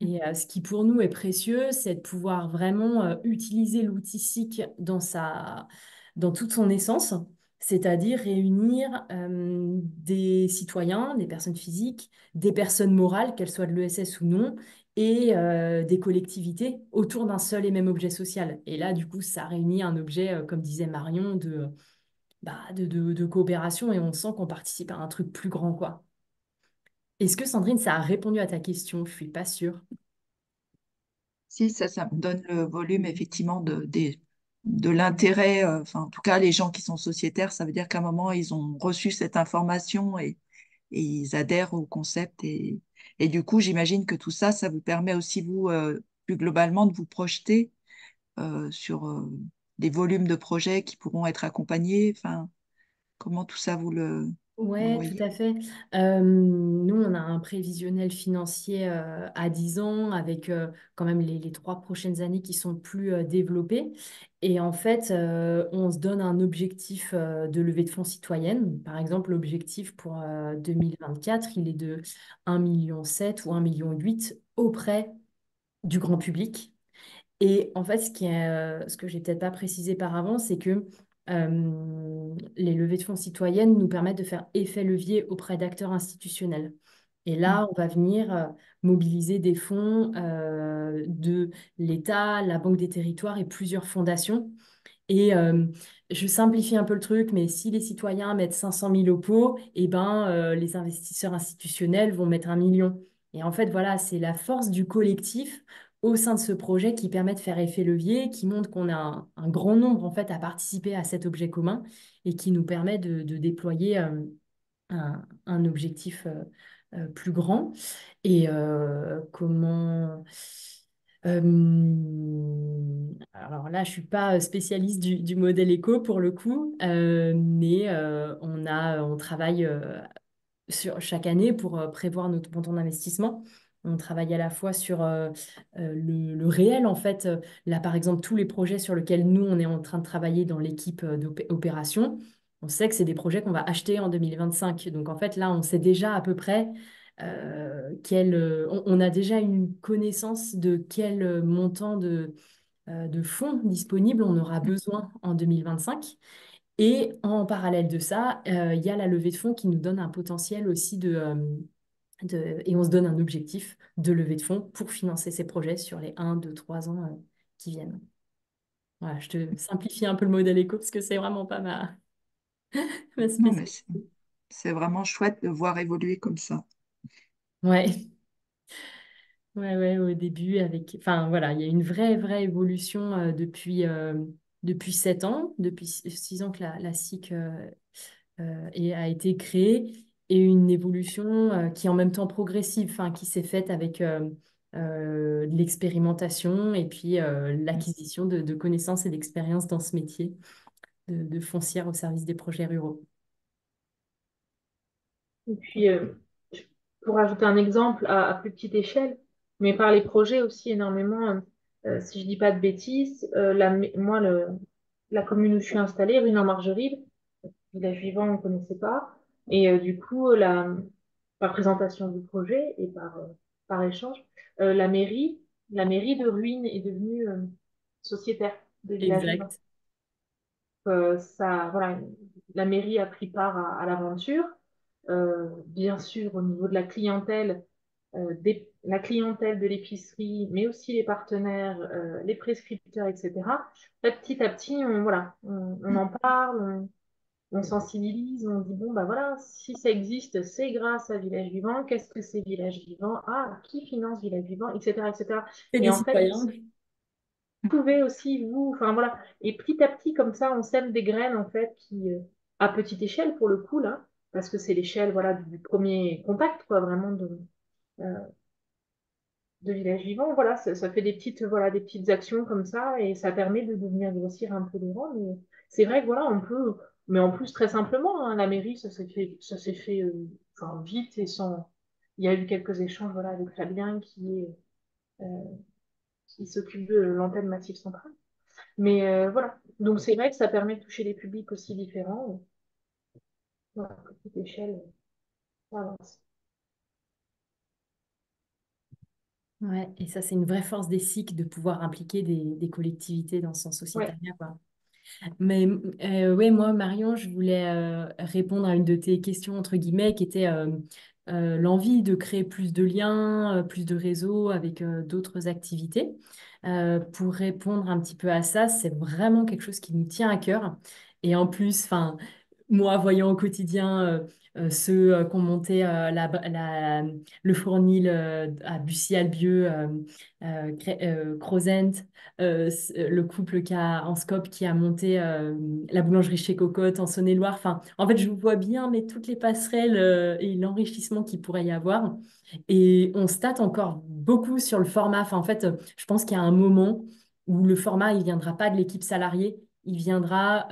Et ce qui pour nous est précieux, c'est de pouvoir vraiment utiliser l'outil SIC dans toute son essence, c'est-à-dire réunir des citoyens, des personnes physiques, des personnes morales, qu'elles soient de l'ESS ou non, et des collectivités autour d'un seul et même objet social. Et là, du coup, ça réunit un objet, comme disait Marion, de coopération et on sent qu'on participe à un truc plus grand, quoi. Est-ce que Sandrine, ça a répondu à ta question? Je suis pas sûre. si ça me donne le volume effectivement de l'intérêt. Enfin, en tout cas, les gens qui sont sociétaires, ça veut dire qu'à un moment, ils ont reçu cette information et ils adhèrent au concept. Et du coup, j'imagine que tout ça, ça vous permet aussi, vous, plus globalement, de vous projeter sur des volumes de projets qui pourront être accompagnés. Enfin, comment tout ça, vous le Ouais, tout voyez? à fait. Nous, on a un prévisionnel financier à 10 ans avec quand même les 3 prochaines années qui sont plus développées. Et en fait, on se donne un objectif de levée de fonds citoyenne. Par exemple, l'objectif pour 2024, il est de 1,7 million ou 1,8 million auprès du grand public. Et en fait, ce que j'ai peut-être pas précisé par avant, c'est que les levées de fonds citoyennes nous permettent de faire effet levier auprès d'acteurs institutionnels. Et Mm. là, on va venir mobiliser des fonds de l'État, la Banque des Territoires et plusieurs fondations. Et je simplifie un peu le truc, mais si les citoyens mettent 500 000 au pot, eh ben, les investisseurs institutionnels vont mettre 1 million. Et en fait, voilà, c'est la force du collectif au sein de ce projet qui permet de faire effet levier, qui montre qu'on a un grand nombre en fait à participer à cet objet commun et qui nous permet de déployer un objectif plus grand. Et alors là, je suis pas spécialiste du modèle éco pour le coup, mais on travaille sur chaque année pour prévoir notre montant d'investissement. On travaille à la fois sur le réel, en fait. Là, par exemple, tous les projets sur lesquels nous, on est en train de travailler dans l'équipe d'opération, on sait que c'est des projets qu'on va acheter en 2025. Donc, en fait, là, on sait déjà à peu près on a déjà une connaissance de quel montant de fonds disponibles on aura besoin en 2025. Et en parallèle de ça, il y a la levée de fonds qui nous donne un potentiel aussi et on se donne un objectif de levée de fonds pour financer ces projets sur les 1, 2, 3 ans qui viennent. Voilà, je te simplifie un peu le modèle éco parce que c'est vraiment pas ma Non, mais spécialité. c'est vraiment chouette de voir évoluer comme ça. Ouais, ouais, ouais, au début, enfin voilà, il y a une vraie évolution depuis 7 ans, depuis 6 ans que la SIC a été créée, et une évolution qui est en même temps progressive, enfin, qui s'est faite avec de l'expérimentation et puis l'acquisition de connaissances et d'expériences dans ce métier de foncière au service des projets ruraux. Et puis, pour ajouter un exemple à plus petite échelle, mais par les projets aussi énormément, si je dis pas de bêtises, moi, la commune où je suis installée, Ruine-en-Margeride, village vivant, on ne connaissait pas. Et du coup, par présentation du projet et par échange, euh, la mairie, la mairie de Ruine est devenue sociétaire de village vivant. Exact. Voilà, la mairie a pris part à l'aventure. Bien sûr, au niveau de la clientèle, la clientèle de l'épicerie, mais aussi les partenaires, les prescripteurs, etc. Petit à petit, on en parle, on sensibilise, on dit, bon, bah voilà, si ça existe, c'est grâce à Village Vivant. Qu'est-ce que c'est Village Vivant? Ah, qui finance Village Vivant, etc., etc. C'est Et des en fait, citoyens. vous pouvez aussi, vous, enfin voilà. Et petit à petit, comme ça, on sème des graines, en fait, à petite échelle, pour le coup, là, parce que c'est l'échelle, voilà, du premier contact, quoi, vraiment, euh, de village vivant. Voilà, ça fait des petites actions comme ça et ça permet de devenir grossir un peu les rangs. Mais c'est vrai que voilà, on peut, mais en plus très simplement, hein, la mairie, ça s'est fait enfin, vite et sans. Il y a eu quelques échanges voilà, avec Fabien euh, qui s'occupe de l'antenne Massif Centrale. Mais voilà, donc c'est vrai que ça permet de toucher des publics aussi différents. Voilà, à petite échelle, ça avance. Ouais, et ça, c'est une vraie force des SIC de pouvoir impliquer des collectivités dans son Ouais, sociétariat, quoi. Mais ouais, moi, Marion, je voulais répondre à une de tes questions, entre guillemets, qui était l'envie de créer plus de liens, plus de réseaux avec d'autres activités. Pour répondre un petit peu à ça, c'est vraiment quelque chose qui nous tient à cœur. Et en plus, enfin, moi, voyant au quotidien ceux qui ont monté le fournil à Bussy-Albieux, Crozent, le couple en Scope qui a monté la boulangerie chez Cocotte en Saône-et-Loire. Enfin, en fait, je vous vois bien, mais toutes les passerelles et l'enrichissement qu'il pourrait y avoir. Et on se tâte encore beaucoup sur le format. Enfin, en fait, je pense qu'il y a un moment où le format, il viendra pas de l'équipe salariée, il viendra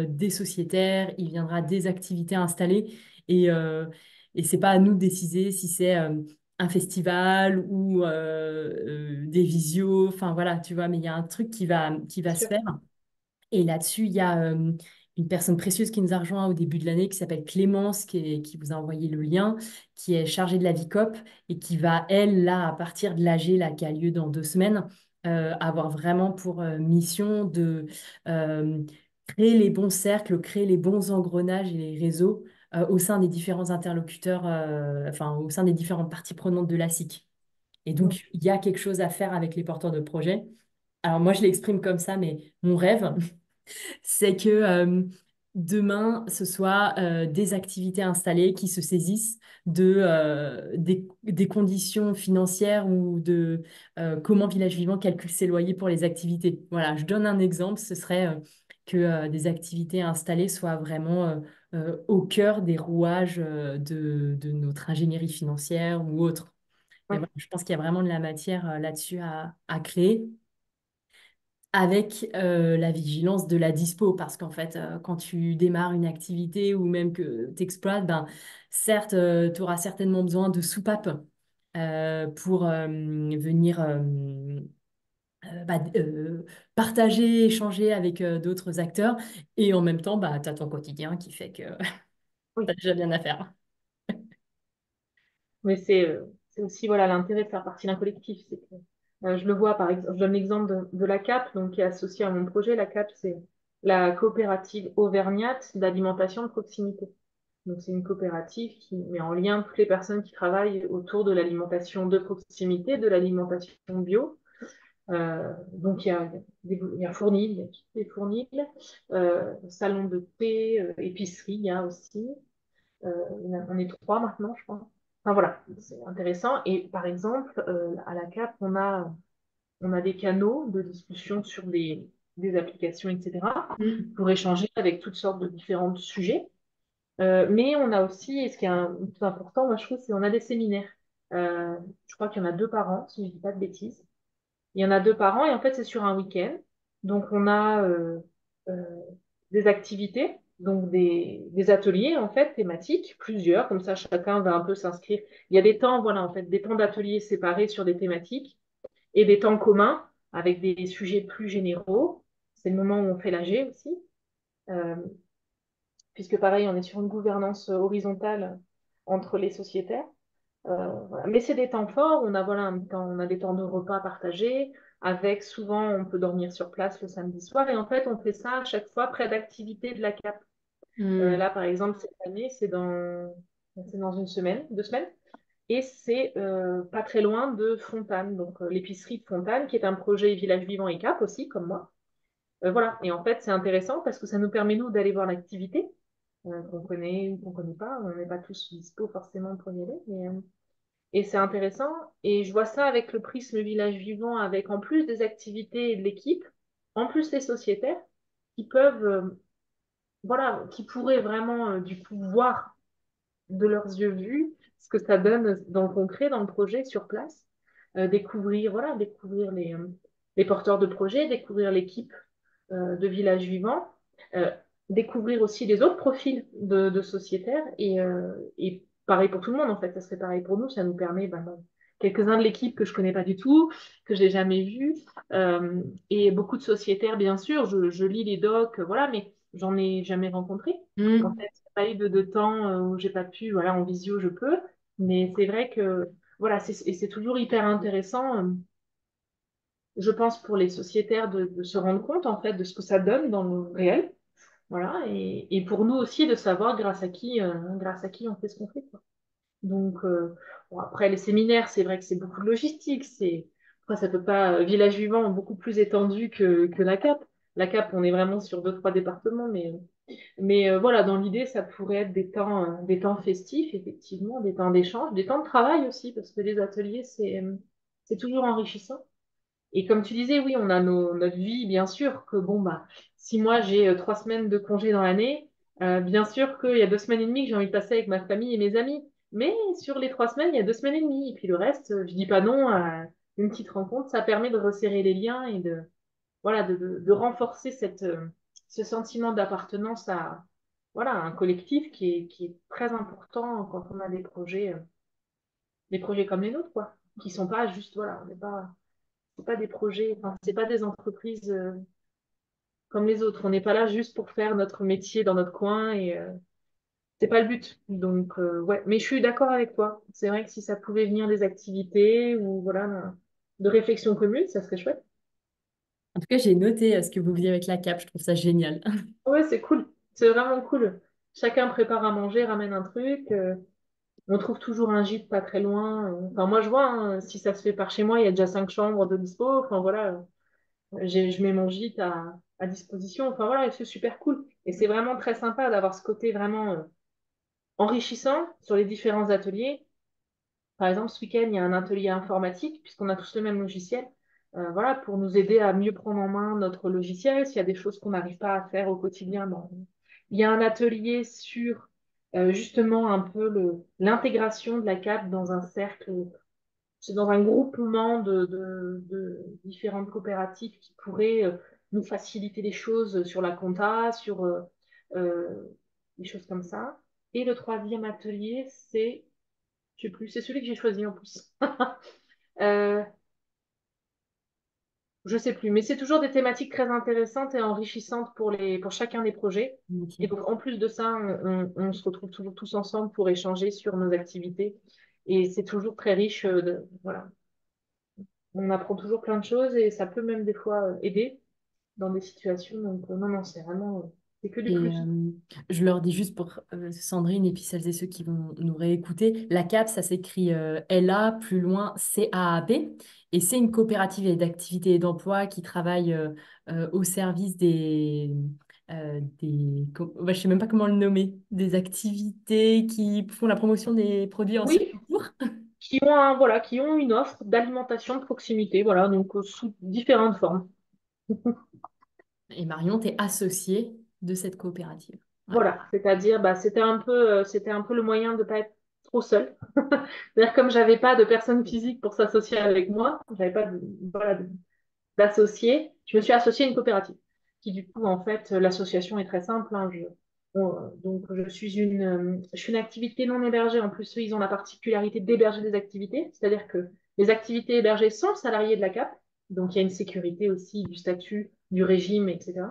des sociétaires, il viendra des activités installées. Et, euh, et c'est pas à nous de décider si c'est un festival ou des visios. Enfin, voilà, tu vois, mais il y a un truc qui va c'est se sûr. faire. Et là-dessus, il y a une personne précieuse qui nous a rejoint au début de l'année qui s'appelle Clémence, qui vous a envoyé le lien, qui est chargée de la VICOP et qui va, elle, là, à partir de l'AG, là, qui a lieu dans 2 semaines, avoir vraiment pour mission de euh, créer les bons cercles, créer les bons engrenages et les réseaux au sein des différents interlocuteurs, enfin, au sein des différentes parties prenantes de la SIC. Et Mm. donc, il y a quelque chose à faire avec les porteurs de projets. Alors moi, je l'exprime comme ça, mais mon rêve, c'est que demain, ce soit des activités installées qui se saisissent des conditions financières ou de comment Village Vivant calcule ses loyers pour les activités. Voilà, je donne un exemple, ce serait que des activités installées soient vraiment au cœur des rouages de notre ingénierie financière ou autre. Mais Ouais, voilà, je pense qu'il y a vraiment de la matière là-dessus à créer avec la vigilance de la dispo, parce qu'en fait, quand tu démarres une activité ou même que tu exploites, ben, certes, tu auras certainement besoin de soupapes, pour venir partager, échanger avec d'autres acteurs. Et en même temps, bah, tu as ton quotidien qui fait que tu as Oui. déjà bien à faire. Mais c'est aussi voilà l'intérêt de faire partie d'un collectif. C'est que, je le vois par exemple, je donne l'exemple de la CAP, donc qui est associée à mon projet. La CAP, c'est la coopérative auvergnate d'alimentation de proximité. Donc c'est une coopérative qui met en lien toutes les personnes qui travaillent autour de l'alimentation de proximité, de l'alimentation bio. Donc il y a Fournil, il y a toutes les Fournil, salon de thé, épicerie, il y a aussi. On est trois maintenant, je crois. Enfin voilà, c'est intéressant. Et par exemple, à la CAP, on a des canaux de discussion sur des applications, etc., Mm. pour échanger avec toutes sortes de différents sujets. Mais on a aussi, et ce qui est plus important, moi je trouve, c'est on a des séminaires. Je crois qu'il y en a 2 par an, si je ne dis pas de bêtises. Il y en a 2 par an et en fait c'est sur un week-end. Donc on a euh, des activités, donc des ateliers en fait thématiques, plusieurs, comme ça chacun va un peu s'inscrire. Il y a des temps, voilà, en fait, des temps d'ateliers séparés sur des thématiques et des temps communs avec des sujets plus généraux. C'est le moment où on fait l'AG aussi, euh, puisque pareil, on est sur une gouvernance horizontale entre les sociétaires. Voilà. Mais c'est des temps forts, on a, voilà, on a des temps de repas partagés, avec souvent on peut dormir sur place le samedi soir, et en fait on fait ça à chaque fois près d'activités de la CAP. Mm. Là par exemple cette année c'est dans une semaine, 2 semaines, et c'est pas très loin de Fontane, donc l'épicerie de Fontane, qui est un projet Village Vivant et CAP aussi, comme moi. Voilà, et en fait c'est intéressant parce que ça nous permet nous d'aller voir l'activité, qu'on connaît ou qu'on connaît pas, on n'est pas tous dispo forcément pour y aller, mais et c'est intéressant. Et je vois ça avec le prisme village vivant, avec en plus des activités de l'équipe, en plus les sociétaires, qui peuvent, voilà, qui pourraient vraiment, du coup, voir de leurs yeux vus ce que ça donne dans le concret, dans le projet, sur place. Découvrir, voilà, découvrir les porteurs de projets, découvrir l'équipe de Village Vivant, euh, découvrir aussi les autres profils de sociétaires et pareil pour tout le monde en fait, ça serait pareil pour nous, ça nous permet quelques-uns de l'équipe que je connais pas du tout, que j'ai jamais vu, et beaucoup de sociétaires bien sûr, je lis les docs, voilà, mais j'en ai jamais rencontré. En Mm. fait, il n'y a pas eu de temps où j'ai pas pu, voilà, en visio je peux, mais c'est vrai que voilà, et c'est toujours hyper intéressant. Je pense, pour les sociétaires de se rendre compte, en fait, de ce que ça donne dans le réel. Voilà. Et pour nous aussi de savoir grâce à qui on fait ce qu'on fait, quoi. Donc, bon, après, les séminaires, c'est vrai que c'est beaucoup de logistique. Après, ça peut pas, Village Vivant, beaucoup plus étendu que la CAP. La CAP, on est vraiment sur 2, 3 départements, mais voilà, dans l'idée, ça pourrait être des temps festifs, effectivement, des temps d'échange, des temps de travail aussi, parce que les ateliers, c'est toujours enrichissant. Et comme tu disais, oui, on a notre vie, bien sûr, que bon, bah, si moi j'ai 3 semaines de congé dans l'année, bien sûr qu'il y a 2 semaines et demie que j'ai envie de passer avec ma famille et mes amis. Mais sur les 3 semaines, il y a 2 semaines et demie. Et puis le reste, je dis pas non à une petite rencontre. Ça permet de resserrer les liens et voilà, de renforcer ce sentiment d'appartenance à, voilà, un collectif qui est très important quand on a des projets comme les nôtres, quoi. Qui sont pas juste, voilà, on n'est pas c'est pas des projets, enfin, c'est pas des entreprises comme les autres. On n'est pas là juste pour faire notre métier dans notre coin et c'est pas le but. Donc ouais, mais je suis d'accord avec toi. C'est vrai que si ça pouvait venir des activités ou voilà de réflexion commune, ça serait chouette. En tout cas, j'ai noté ce que vous faisiez avec la CAP, je trouve ça génial. Ouais, c'est cool. C'est vraiment cool. Chacun prépare à manger, ramène un truc. On trouve toujours un gîte pas très loin. Enfin, moi, je vois, hein, si ça se fait par chez moi, il y a déjà 5 chambres de dispo. Enfin, voilà. Je mets mon gîte à disposition. Enfin voilà, et c'est super cool. Et c'est vraiment très sympa d'avoir ce côté vraiment enrichissant sur les différents ateliers. Par exemple, ce week-end, il y a un atelier informatique, puisqu'on a tous le même logiciel. Voilà, pour nous aider à mieux prendre en main notre logiciel, s'il y a des choses qu'on n'arrive pas à faire au quotidien. Bon. Il y a un atelier sur justement un peu l'intégration de la CAP dans un cercle, c'est dans un groupement de différentes coopératives qui pourraient nous faciliter les choses sur la compta, sur euh, des choses comme ça. Et le troisième atelier, c'est, Je sais plus, c'est celui que j'ai choisi en plus. Euh, je sais plus, mais c'est toujours des thématiques très intéressantes et enrichissantes pour chacun des projets. Et Ok. donc, en plus de ça, on se retrouve toujours tous ensemble pour échanger sur nos activités. Et c'est toujours très riche. Voilà. On apprend toujours plein de choses et ça peut même des fois aider dans des situations. Donc, non, non, c'est vraiment, c'est que du Et plus. je leur dis juste pour Sandrine et puis celles et ceux qui vont nous réécouter, la CAP, ça s'écrit LA, plus loin, CAAP. Et c'est une coopérative d'activité et d'emploi qui travaille au service je sais même pas comment le nommer, des activités qui font la promotion des produits en Oui, circuit court. voilà, qui ont une offre d'alimentation de proximité, voilà, donc sous différentes formes. Et Marion, tu es associée de cette coopérative. Voilà. Voilà, c'est-à-dire, bah, c'était un peu le moyen de ne pas être trop seule. C'est-à-dire, comme j'avais pas de personne physique pour s'associer avec moi, j'avais pas voilà, d'associé, je me suis associée à une coopérative. Qui, du coup, en fait, l'association est très simple, hein. Donc, je suis une activité non hébergée. En plus, eux, ils ont la particularité d'héberger des activités. C'est-à-dire que les activités hébergées sont salariés de la CAP. Donc, il y a une sécurité aussi du statut, du régime, etc.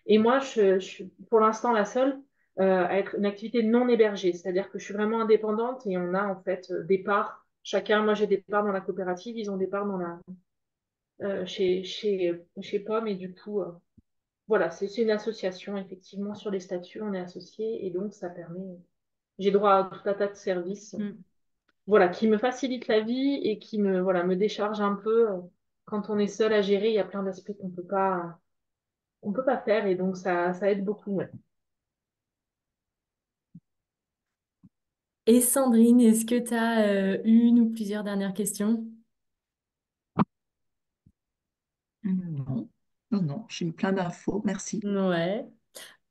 Et moi, je suis pour l'instant la seule à être une activité non hébergée. C'est-à-dire que je suis vraiment indépendante et on a en fait des parts. Chacun, moi j'ai des parts dans la coopérative, ils ont des parts dans chez Pomme et du coup, voilà, c'est une association, effectivement, sur les statuts, on est associé et donc ça permet, j'ai droit à tout un tas de services, Mm. voilà, qui me facilitent la vie et qui voilà, me déchargent un peu. Quand on est seul à gérer, il y a plein d'aspects qu'on peut pas faire et donc ça aide beaucoup, ouais. Et Sandrine, est-ce que tu as une ou plusieurs dernières questions? Non, non, non, j'ai eu plein d'infos. Merci. Ouais.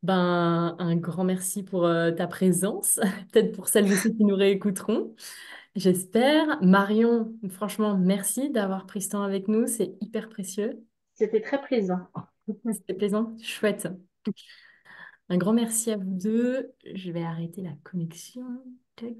Ben, un grand merci pour ta présence, peut-être pour celles et ceux qui nous réécouteront, j'espère. Marion, franchement, merci d'avoir pris ce temps avec nous, c'est hyper précieux. C'était très plaisant. C'était plaisant, chouette. Un grand merci à vous deux. Je vais arrêter la connexion. Tac.